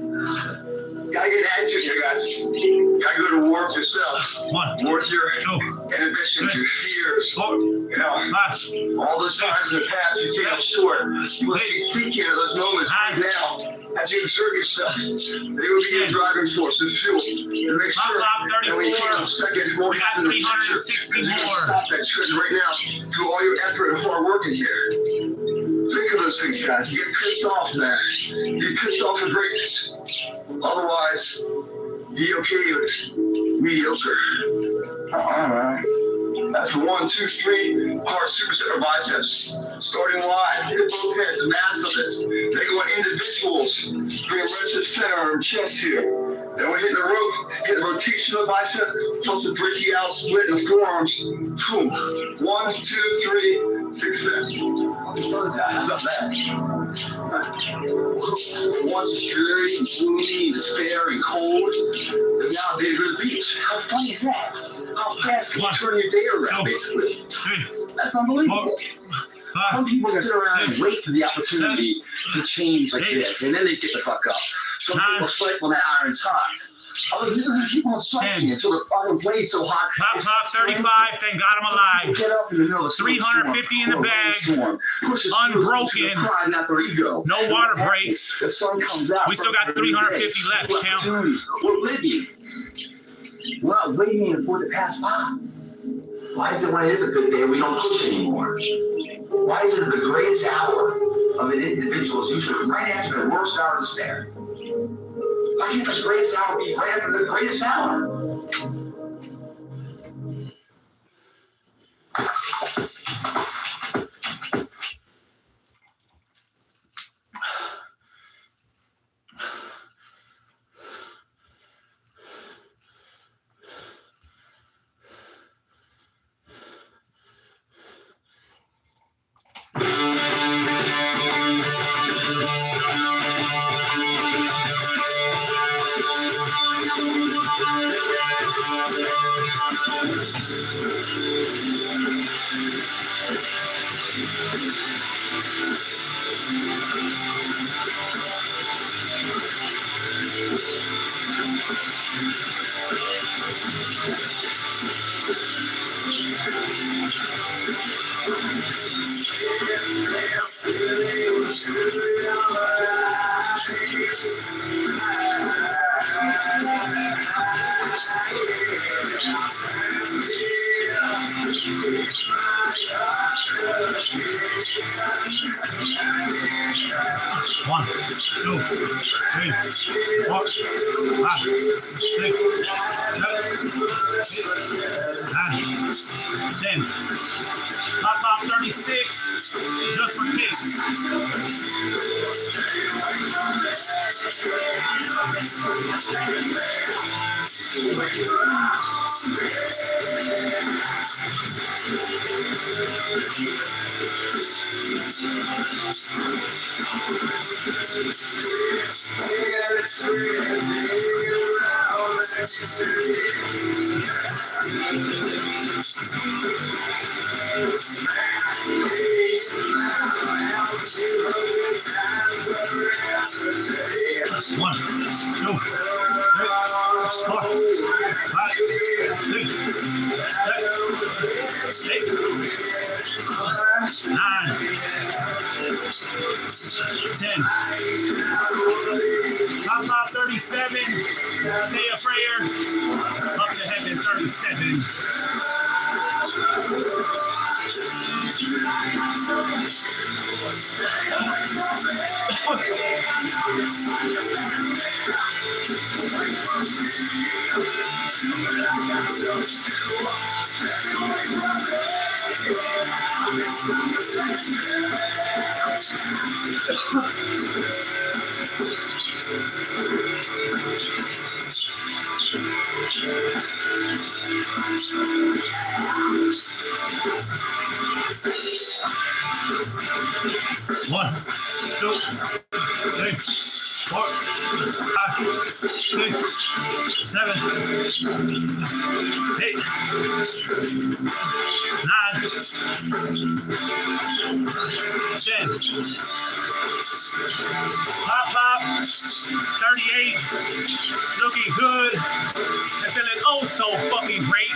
A: Gotta get attitude here, guys. Gotta go to war with yourself.
B: 1,
A: War with your
B: 2,
A: inhibitions, your fears.
B: 4,
A: You know,
B: 5.
A: all those times in the past you came up short. You must be thinking of those moments right now. As you exert yourself, they will be your driving force, the fuel, to make sure that when you came up second, more
B: We got 360 more.
A: Stop that shit right now through all your effort and hard work in here. Think of those things, guys. You get pissed off, man. You get pissed off for greatness. Otherwise, be okay with mediocre. That's 1, 2, 3 hard superset or biceps. Starting wide, hit both hands, the mass of it. They go in individuals. Bring them right to the center and chest here. Then we hit the rope, hit the rotation of the bicep, plus the breaking out split in the forearms. Boom. 1, 2, 3, success. The sun's out. How about that? Once it's dreary and gloomy and despair and cold, there's now a day to go to the beach. How funny is that? How fast can you turn your day around, basically?
B: 3,
A: That's unbelievable.
B: 4, 5.
A: Some people sit around and wait for the opportunity to change like this, and then they get the fuck up. Some people strike when that iron's hot. Other people don't strike you until the fucking blade's so hot.
B: Pop, 35. Thank God I'm alive.
A: Get up in the middle of
B: 350 in the bag. Unbroken. No water breaks.
A: The sun comes out.
B: We still got 350 left, champ.
A: We're living. We're not waiting for it to pass by. Why is it when it is a good day we don't push anymore? Why is it the greatest hour of an individual is usually right after the worst hour of despair? Why can't the greatest hour be right after the greatest hour?
B: 1, 2, 3, 4, 5, 6, 7, 8, 9, 10. Pop out 36, just for kicks. One, 2, 3, 4, 5, 6, 7, 8, 9, 10. Pop out 37. Say a prayer. Up to heaven 37. One, 2, 3, 4, 5, 6, 7, 8, 9, 10. Pop, 38. Looking good. And feeling oh so fucking great.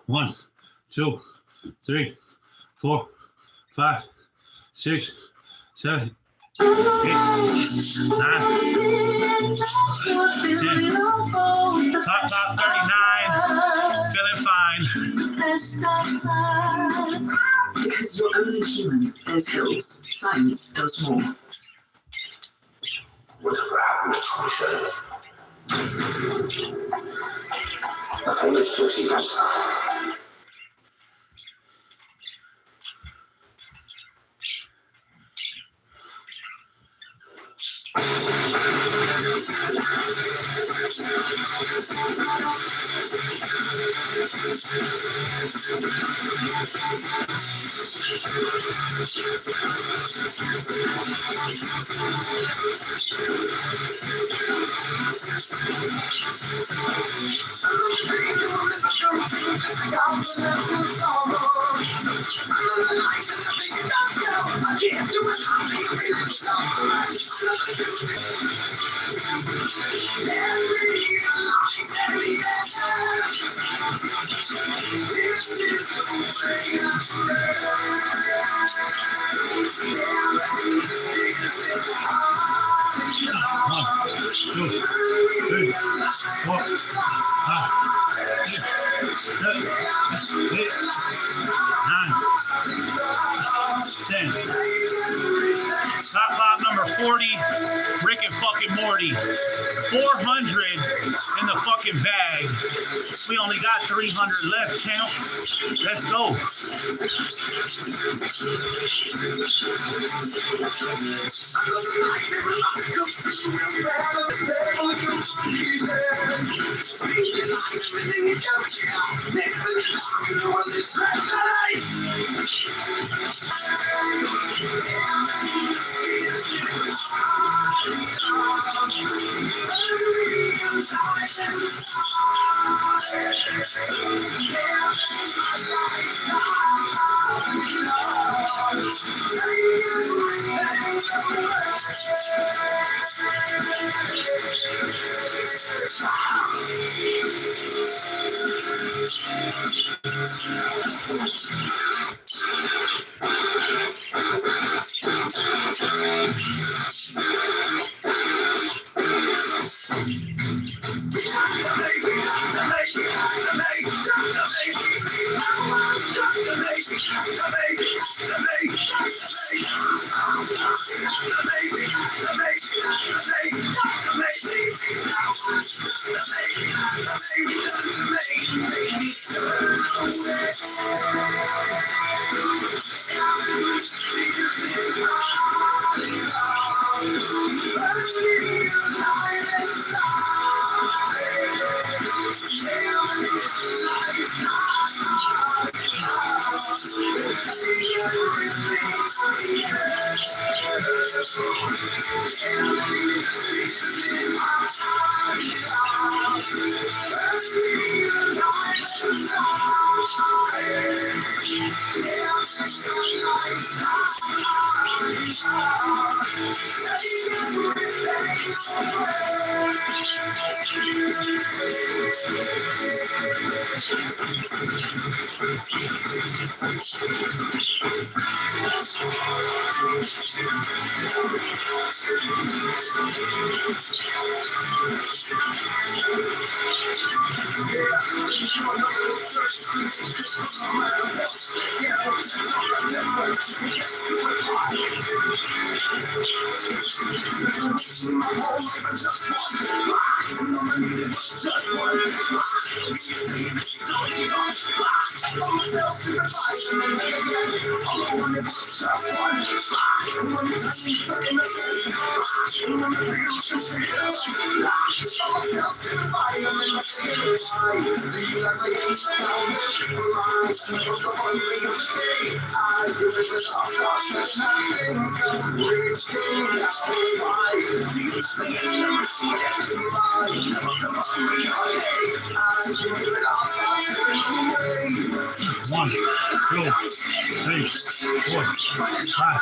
B: One, 2, 3, 4, 5, 6, 7, 8, 9, 10. Pop 39. Feeling fine.
E: Because you're only human, there's hills. Science does more.
F: Whatever happened to tradition? The famous gypsy dancer.
B: 2, 3, 4, 5, 6, 7, 8, 9, 10. Top 5 number 40, Rick and fucking Morty. 400 in the fucking bag. We only got 300 left, champ. Let's go. One, 2, 3, 4, 5.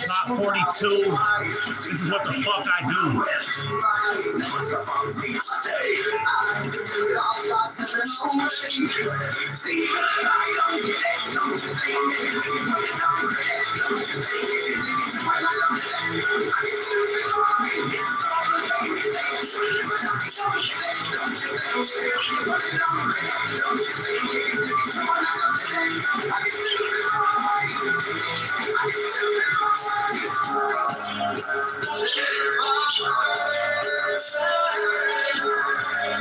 B: Top 42. This is what the fuck I do.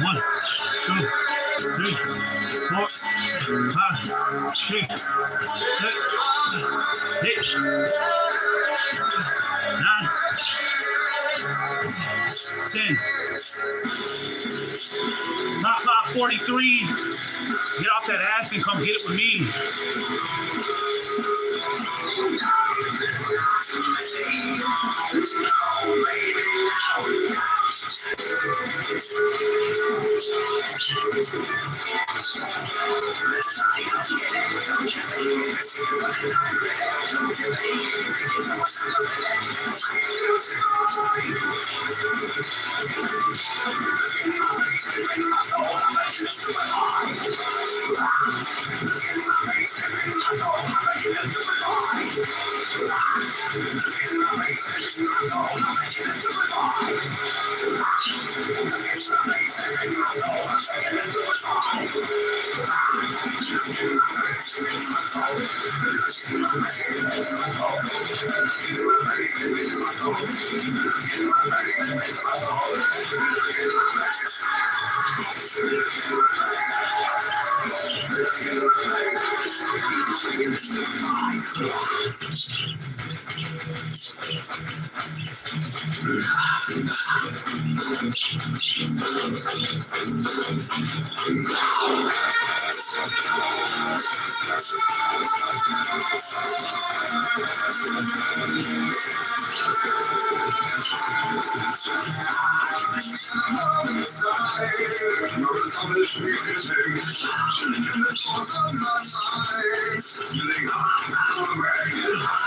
B: One, 2, 3, 4, 5, 6, 7, 8, 9, 10. Top 43. Get off that ass and come get it with me.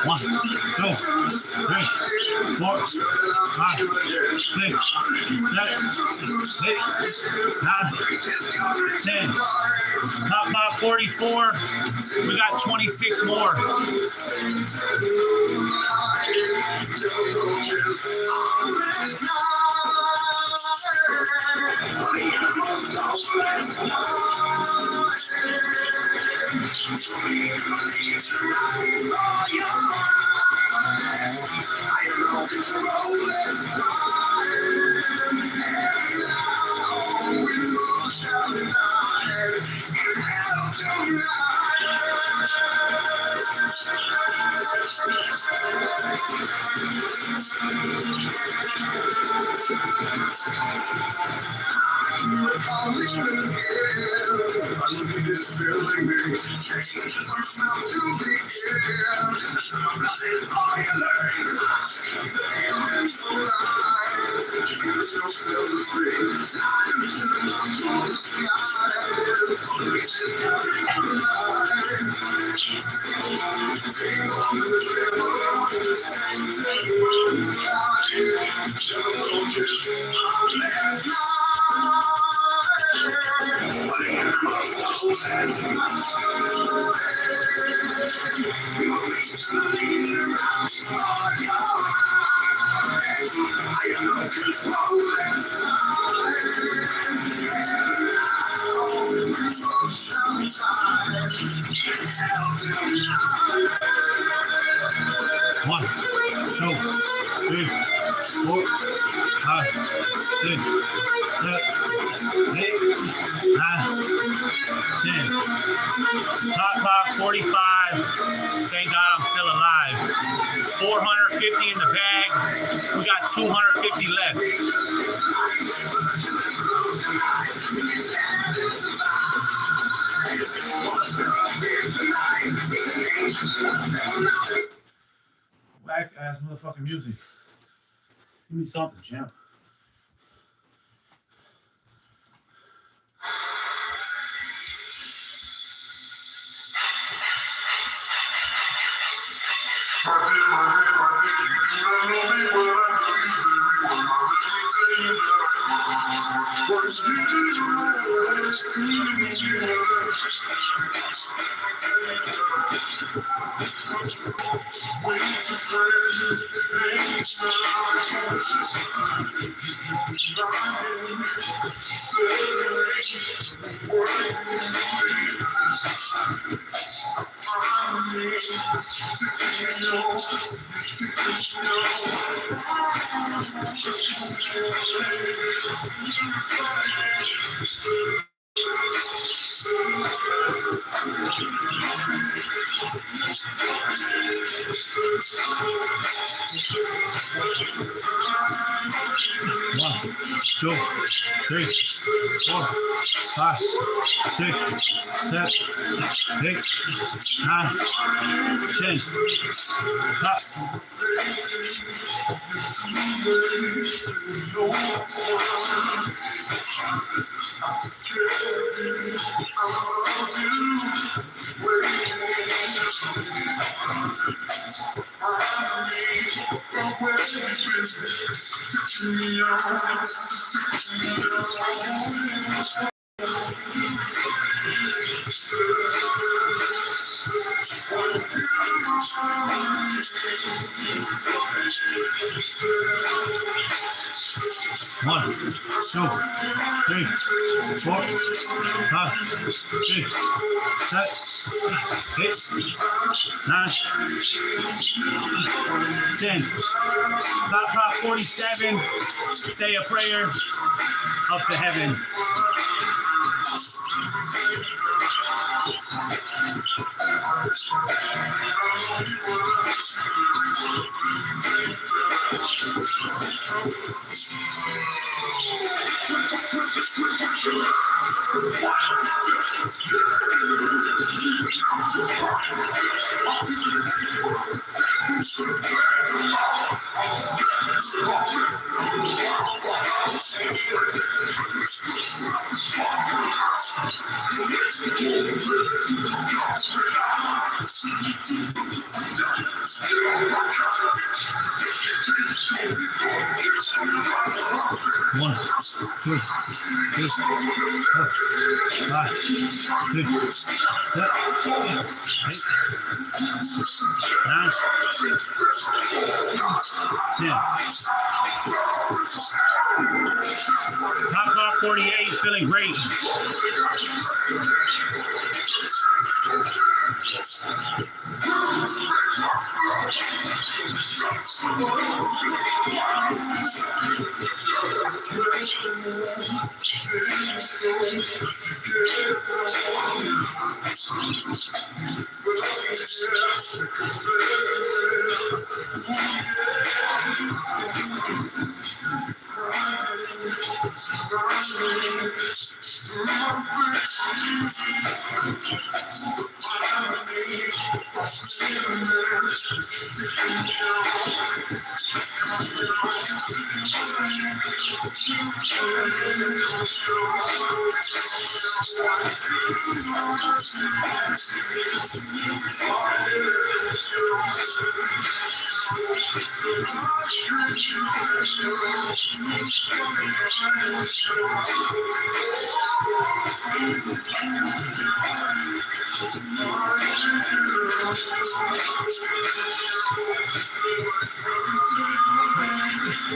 B: One, two, three, 4, 5, 6, 7, 8, 9, 10. Top 44. We got 26 more. One, 2, 3, 4, 5, 6, 7, 8, 9, 10. Top 45. Thank God I'm still alive. 450 in the bag. We got 250 left. Whack ass motherfucking music. Give me something, champ. 1, 2, 3, 4, 5, 6, 7, 8, 9, 10. Top. One, 2, 3, 4, 5, 6, 7, 8, 9, 10. Prop 47. Say a prayer up to heaven. One, 2, 3, 4, 5, 6, 7, 8, 9, 10. Top clock 48, feeling great.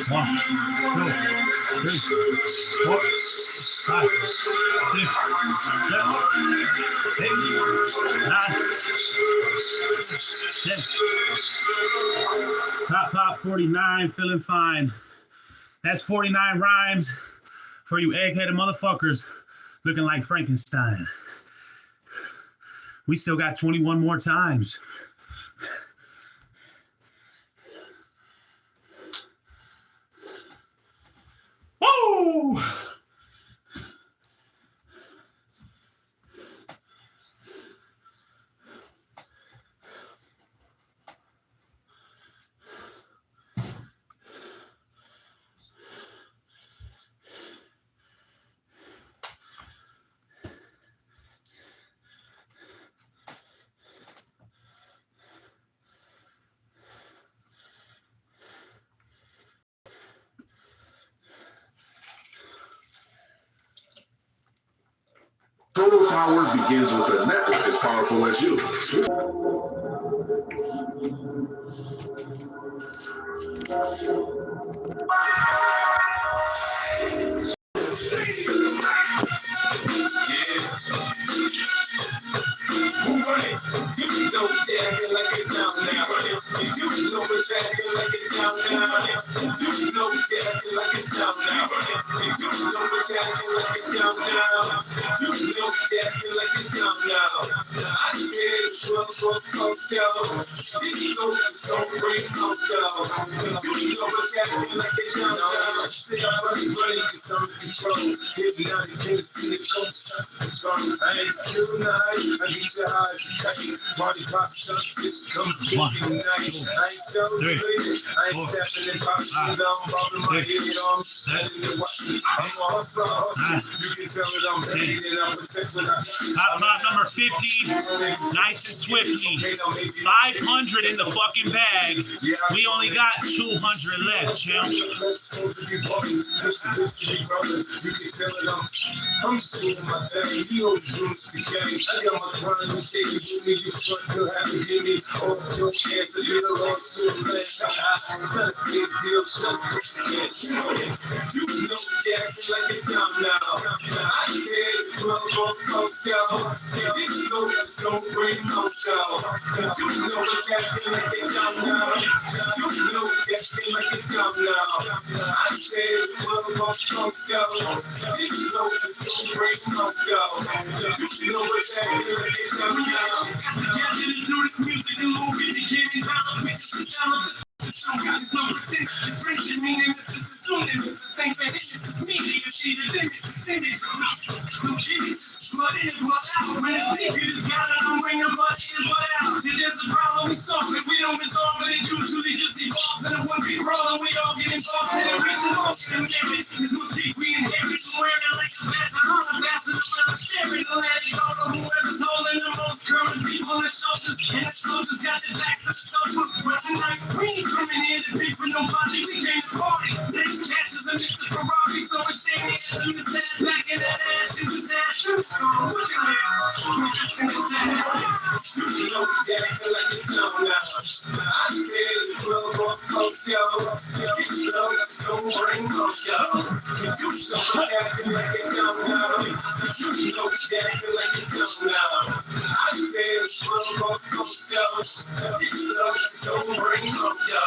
B: One, 2, 3, 4, 5, 6, 7, 8, 9, 10. Top 49, feeling fine. That's 49 rhymes for you egg-headed motherfuckers looking like Frankenstein. We still got 21 more times. Woo!
G: Total power begins with a network as powerful as you.
A: Who run it? You know that acting like it's down now. You know it's acting like it's down now. You know that acting like it's down now. You know it's acting like it's down now. You know that acting like it's down now. I said it's well, show. This is so great, no show. You know it's acting like it's down now. Say I'm running, cause I'm in control. If not, you can't see it, go shots. I ain't feeling the hype. I get your eyes. Party pop shots, this comes to me tonight. I ain't celebrating, I ain't stepping in pop shoes down, bobbing my head on, standing and watching. I'm a hustler, you can tell that I'm paid and I'm protected.
B: Top number 50, nice and swiftly. 500 in the fucking bag. We only got 200 left, champ.
A: I'm just doing my thing, you know the rooms to game. I got my grind and shit, you with me, you front, you'll have to give me off your ass, a little on soon, man. It's not a big deal, so you know that acting like it's down now. I said it's well, show. This is so great, no show. You know it's acting like it's down now. You know it's acting like it's down now. I said it's well, show. This is so great, no show. You know it's acting like it's down now. Yeah, into this music and movie, they can't be down with the there's no pretend, it's rich, meaning this is assuming it's the same thing, this is me, the achieved image, it's image, no gimmicks, blood in, blood out, when it's deep, you just gotta bring your blood in, blood out, if there's a problem, we solve it, we don't resolve it, it usually just evolves, and it wouldn't be crawling, we all get involved, and it reaches off, and damage, this must be we inherit, from wearing it like a badge, I'm a bastard, I'm sharing, the land, it goes on whoever's holding the most current people on the shoulders, and the soldiers got their backs up, so but tonight, we ain't coming here to pick for nobody, we came to party. Next catches a Mr. Ferrari, so it's shame the anthem is that back in that ass, it was ass. So look at it, musician is ass. You know that I feel like it's down now. I said it's well, show. It's so bring on show. You know that I feel like it's down now. You know that I feel like it's down now. I said it's well, show. It's so bring on show.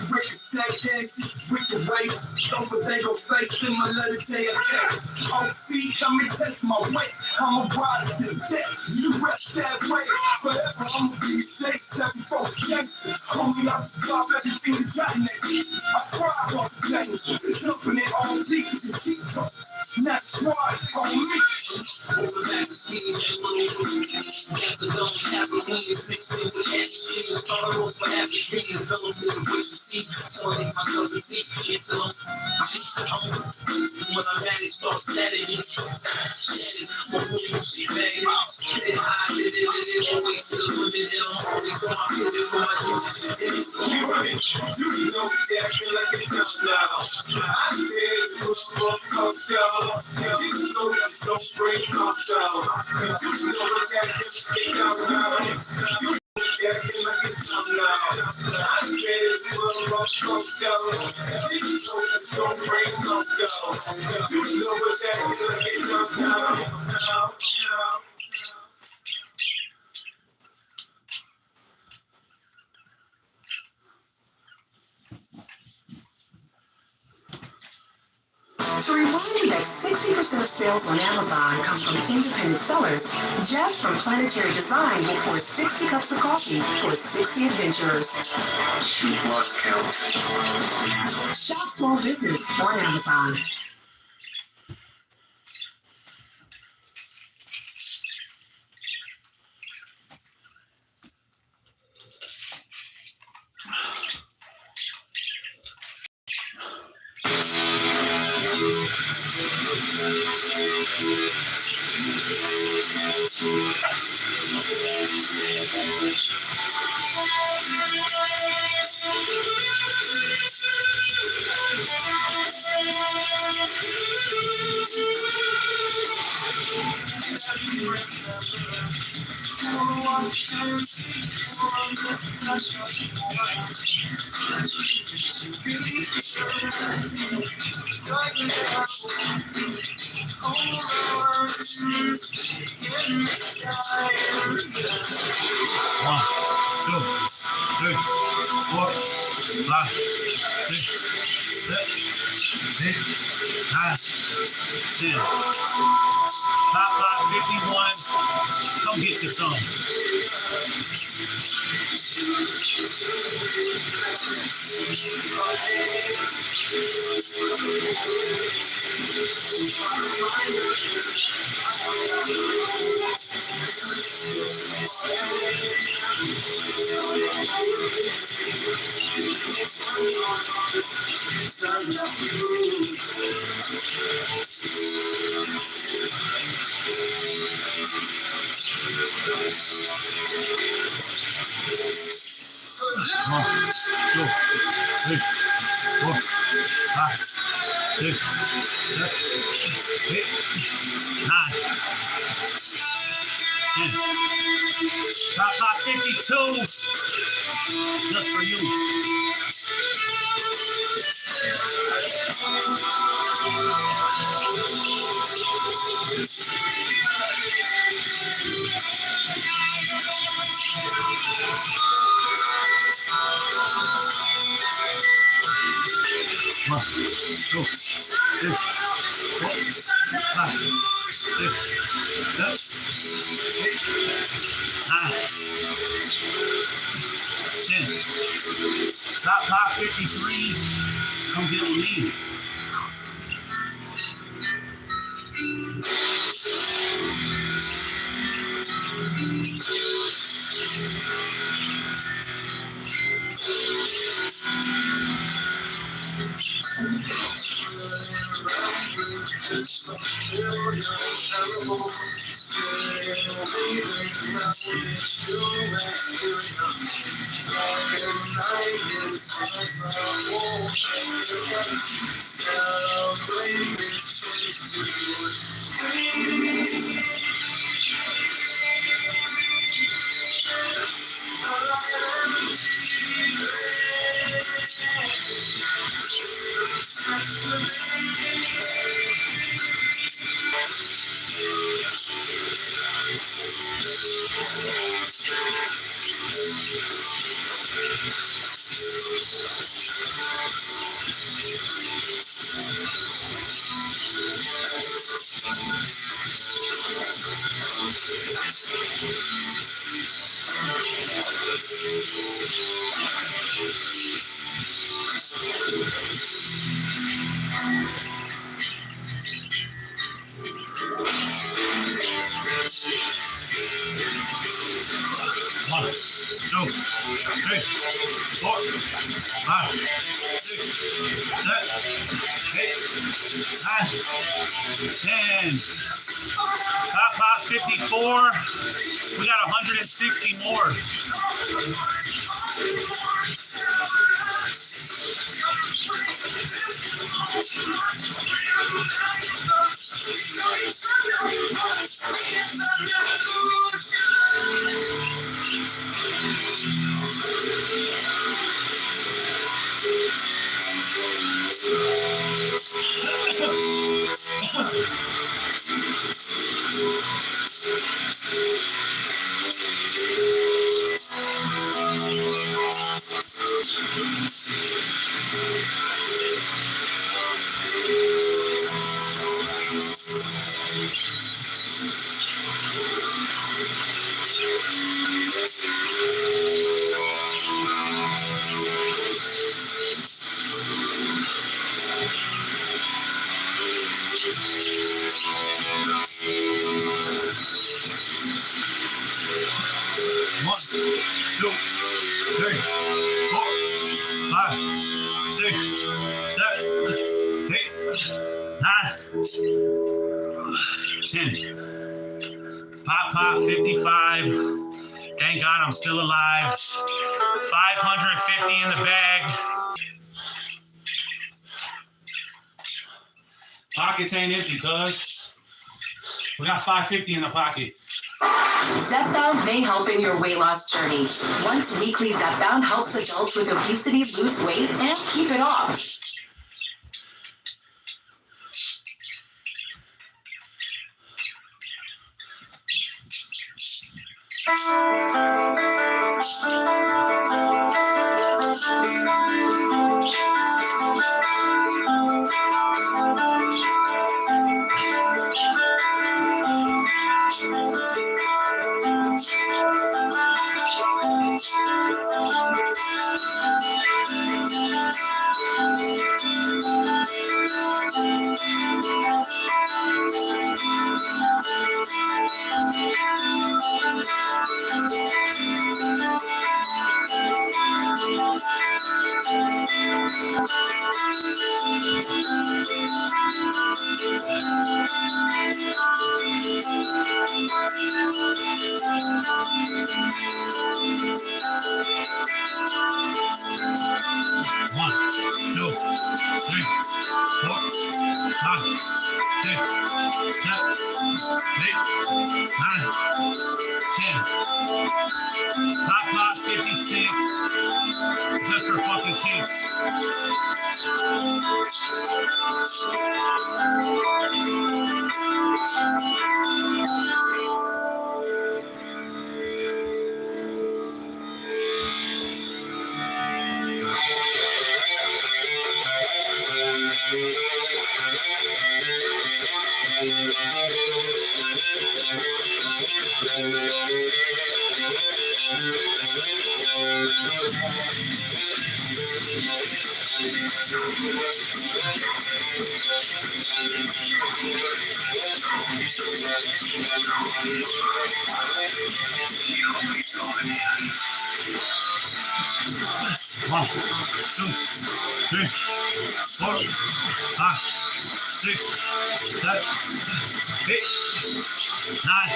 A: Break a sack, dances with the weight. Don't what they gon' say, similar to JFK. OC, come and test my weight. I'm a rider to the death. You rep that way. Forever, I'ma be safe. 7-4 gangster. Homie, I survive everything you got, nigga. I cry off the danger. Jumping it all deep with the cheeks on. Not squad, on me. Over back to Steve and got the dome, have a million, 6 million. Start off for half a dream, develop in the way you see. Telling my cousin see, can't tell them. When I'm at it, start stabbing me. Shattered, my woman, she bad. It high, it always to the limit. And I'm always on my pivot for my music. You running, you know that I feel like it's down now. I said it's well, show. This is so great, no show. You know what's happening down now. Yeah, I feel like it's down now. I said it's well, show. This is so great, no show. You know what's happening like it's down now.
D: To remind you that 60% of sales on Amazon come from independent sellers, Jess from Planetary Design will pour 60 cups of coffee for 60 adventurers.
F: Shoot lost count.
D: Shop small business on Amazon.
B: One, two, three, 4, 5, 6, 7, 8, 9, 10. Top 51. Come get you some. One, two, three, 4, 5, 6, 7, 8, 9, 10. Top 52. Just for you. One, two, 3, 4, 5, 6, 7, 8, 9, 10. Top 53. Come get with me. One, two, 3, 4, 5, 6, 7, 8, 9, 10. Top 54. We got 160 more. One, two, 3, 4, 5, 6, 7, 8, 9, 10. Pop 55. Thank God I'm still alive. 550 in the bag. Pockets ain't empty, cuz. We got 550 in the pocket.
D: Zepbound may help in your weight loss journey. Once weekly, Zepbound helps adults with obesity lose weight and keep it off.
B: Top 56. Just for fucking kicks. One, two, three, 4, 5, 6, 7, 8, 9,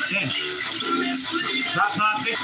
B: 10. Drop 5, 6.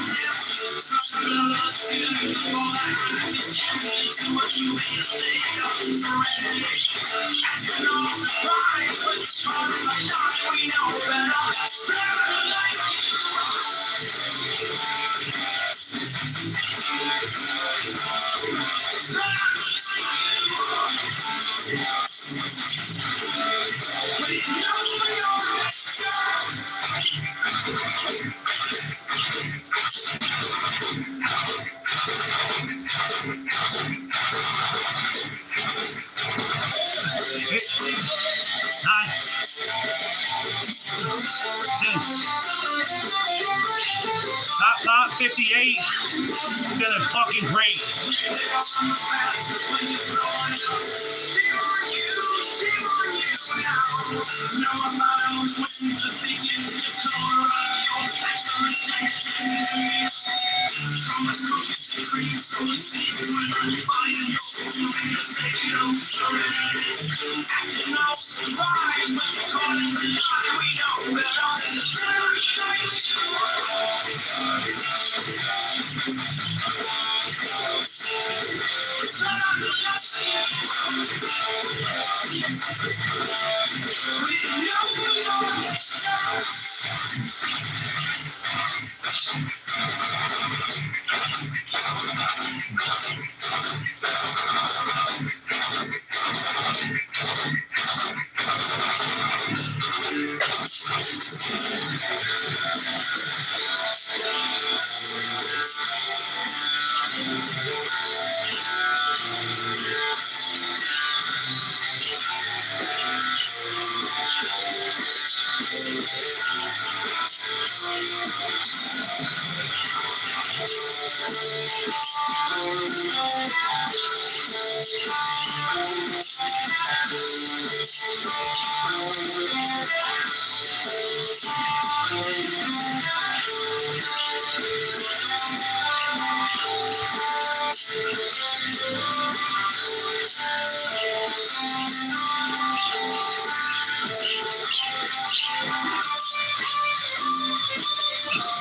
B: Top 58, feeling fucking great.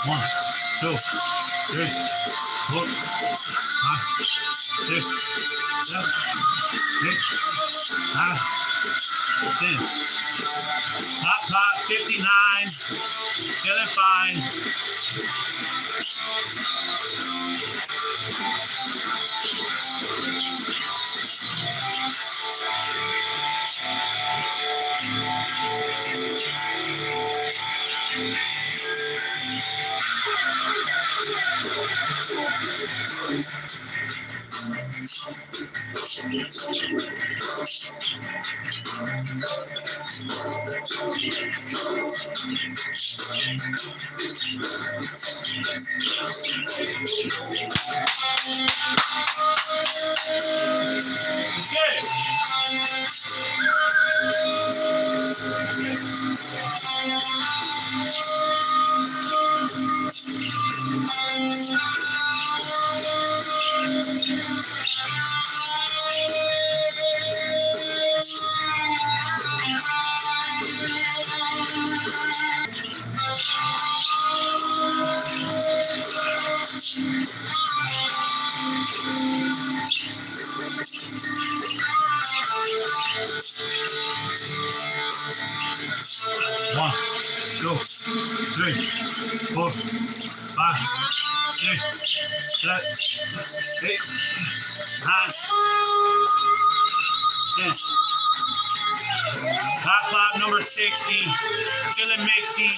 B: One, two, 3, 4, 5, 6, 7, 8, 9, Hot 59. Feeling fine. One, 2, 3, 4, 5, 6, 7, 8, 9, 10. Hot clock number 60. Feeling mixy.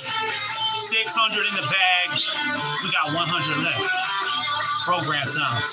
B: 600 in the bag. We got 100 left. Program sound.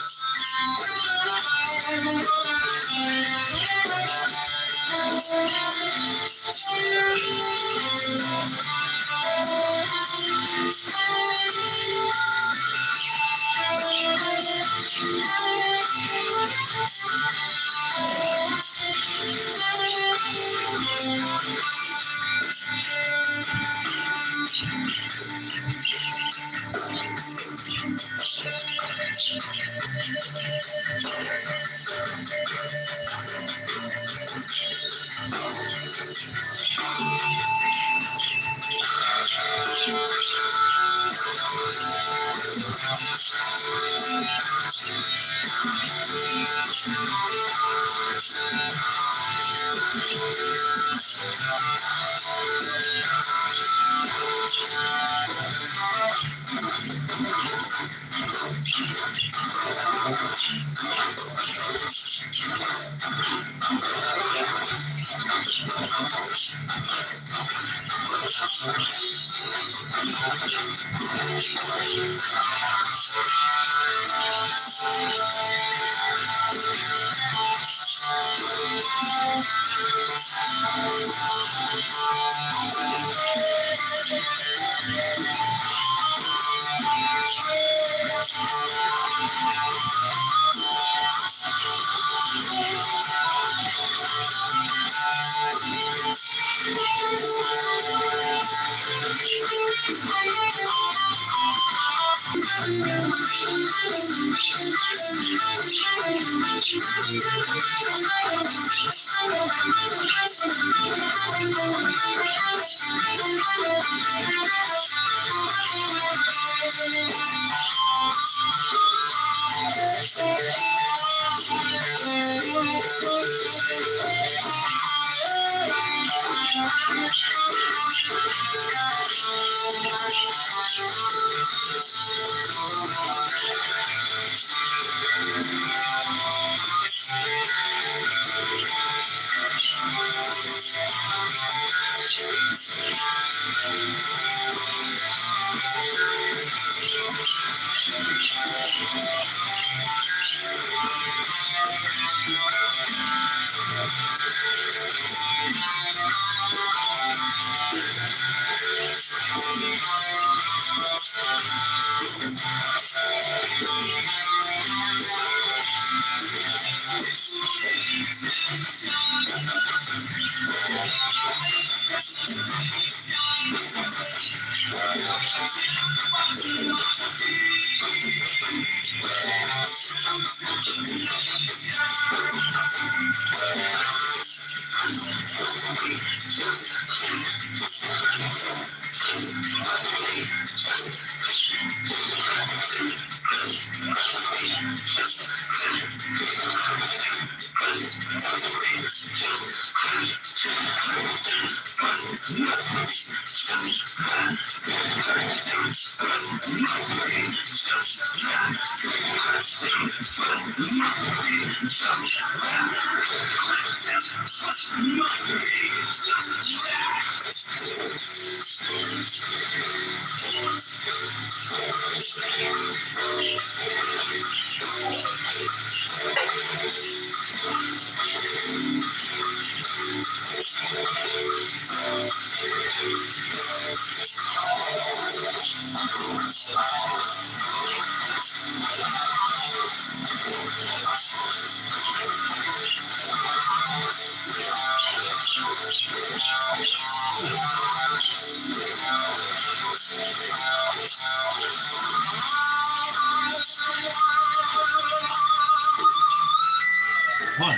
B: One,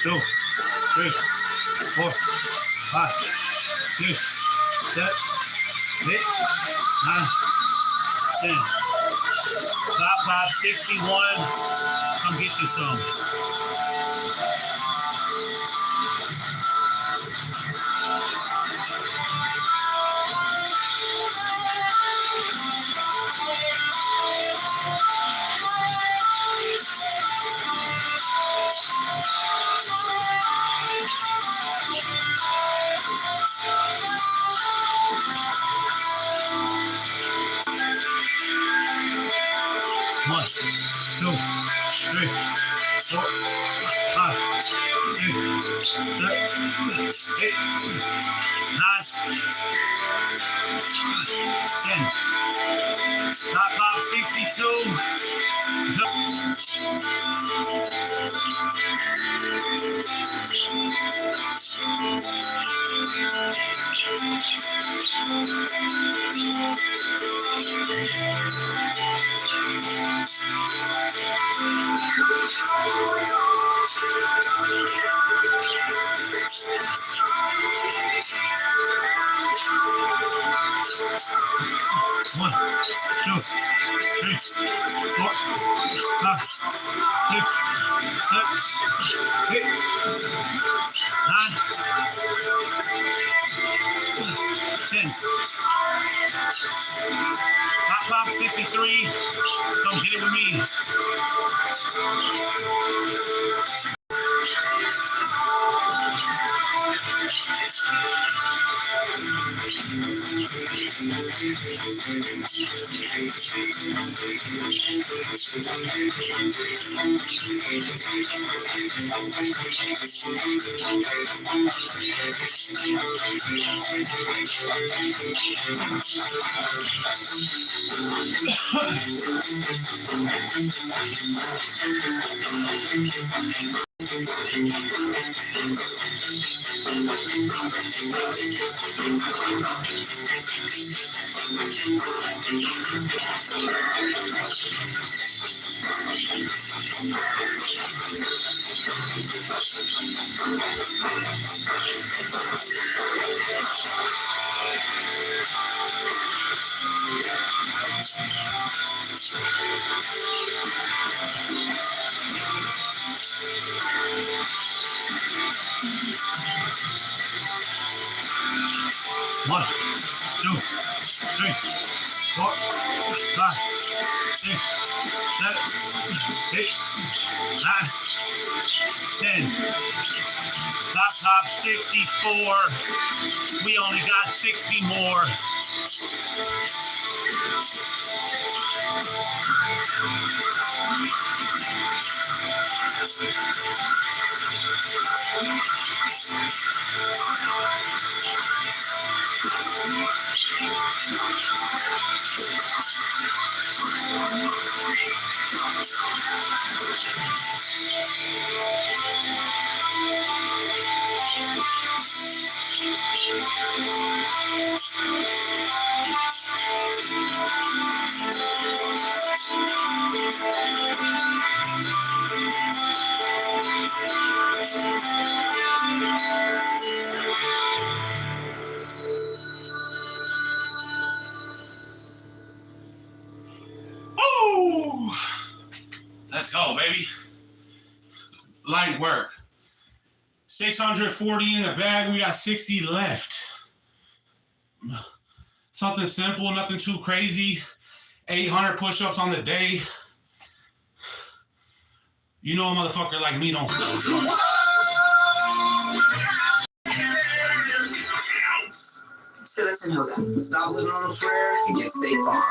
B: two, 3, 4, 5, 6, 7, 8, 9, 10. Top 561. Come get you some. One, 2, 3, 4, 5, 6, 7, 8, 9, 10. Top 562. One, 2, 3, 4, 5, 6, 7, 8, 9, 10. Top 563. Come get it with me. One, 2, 3, 4, 5, 6, 7, 8, 9, 10. Top 64. We only got 60 more. Woo! Let's go, baby. Light work. 640 in the bag. We got 60 left. Something simple, nothing too crazy. 800 push-ups on the day. You know a motherfucker like me don't.
E: So let's know that.
F: Stop living on a prayer and get State Farm.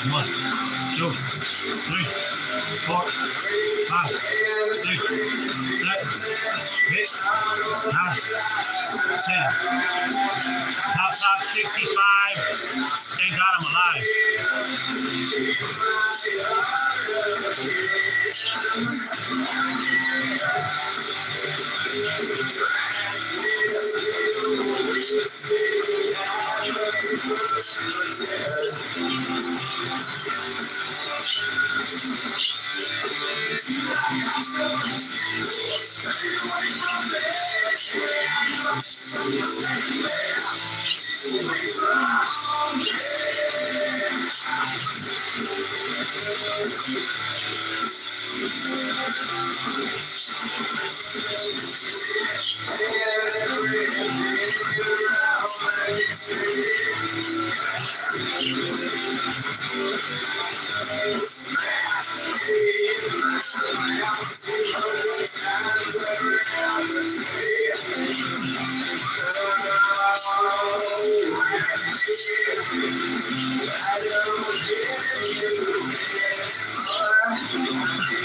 B: One, 2, 3, 4, 5, 6, 7, 8, 9, 10. Top 65. Thank God I'm alive.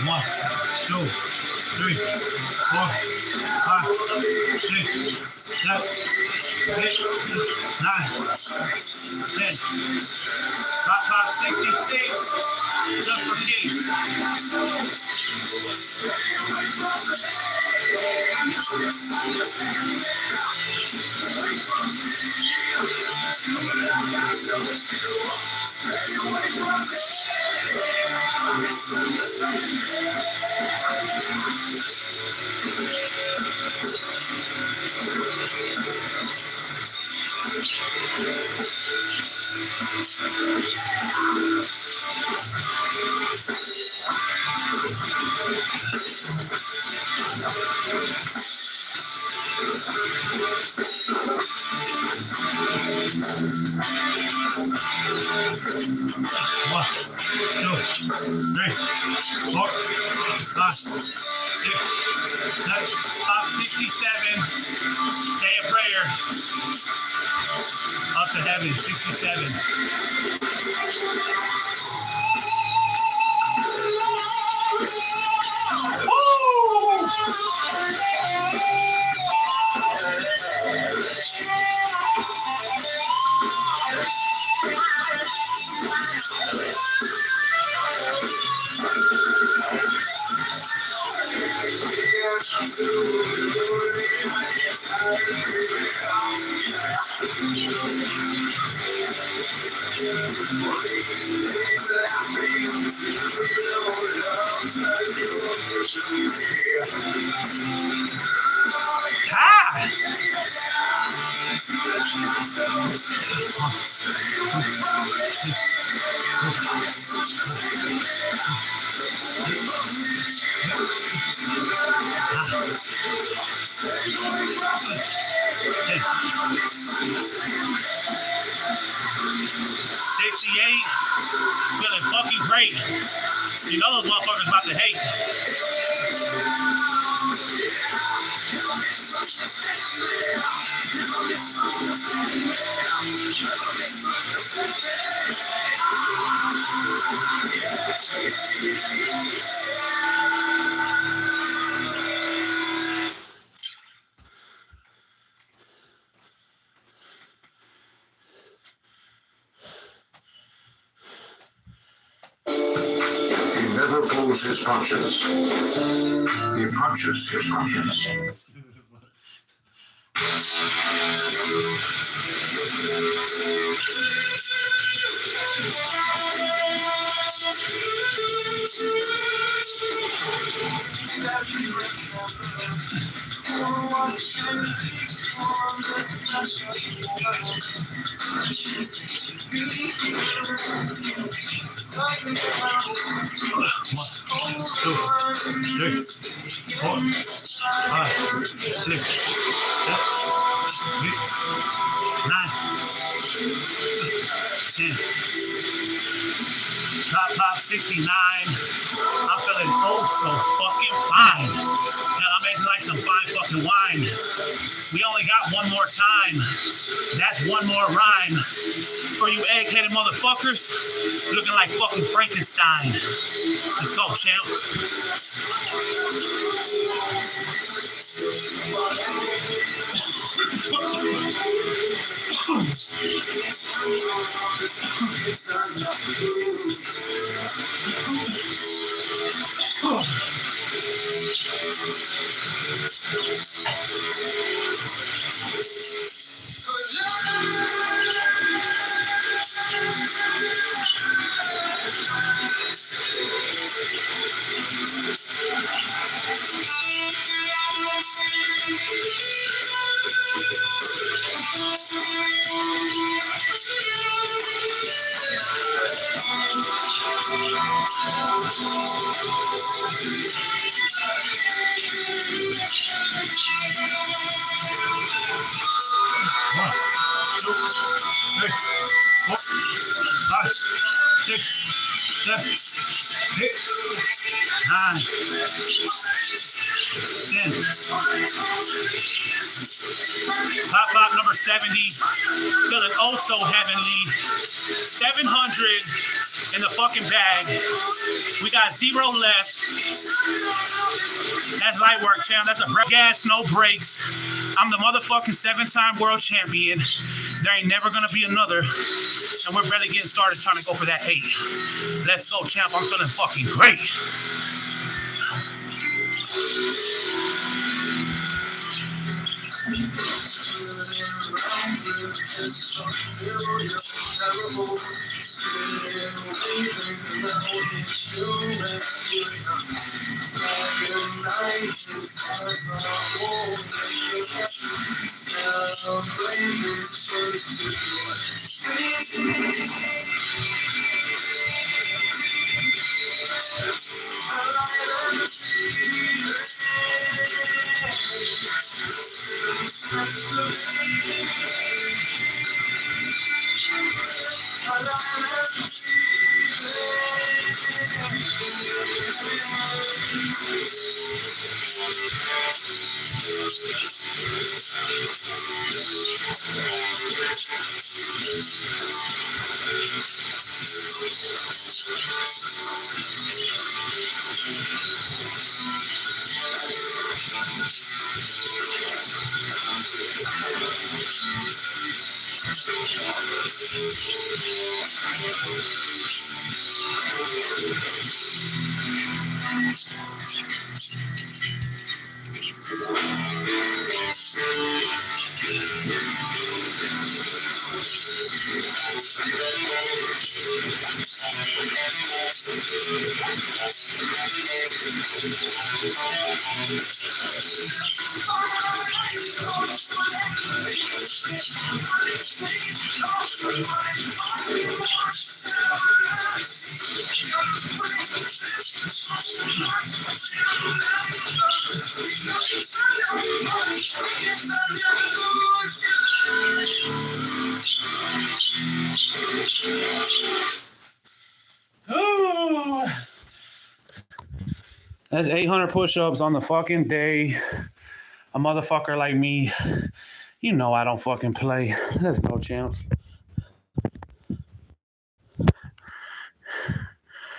B: One, 2, 3, 4, 5, 6, 7, 8, 9, 10. Top 66. Just for keeps. One, 2, 3, 4, 5, 6, 7, top 67. Say a prayer. Up to heaven, 67. Feeling fucking great. You know those motherfuckers about to hate.
G: He never pulls his punches. He punches his punches.
B: Top 69. I'm feeling oh so fucking fine. Hell, I'm making like some fine fucking wine. We only got one more time. That's one more rhyme. For you egg-headed motherfuckers, looking like fucking Frankenstein. Let's go, champ. One, two, three, 4, 5, 6, 7, 8, 9, 10. Pop number 70, feeling oh so heavenly. 700 in the fucking bag. We got 0 left. That's light work, champ. That's a gas, no brakes. I'm the motherfucking 7-time world champion. There ain't never gonna be another. And we're barely getting started trying to go for that 8. Let's go, champ. I'm feeling fucking great. Ooh. That's 800 push-ups on the fucking day. A motherfucker like me, you know I don't fucking play. Let's go, champ.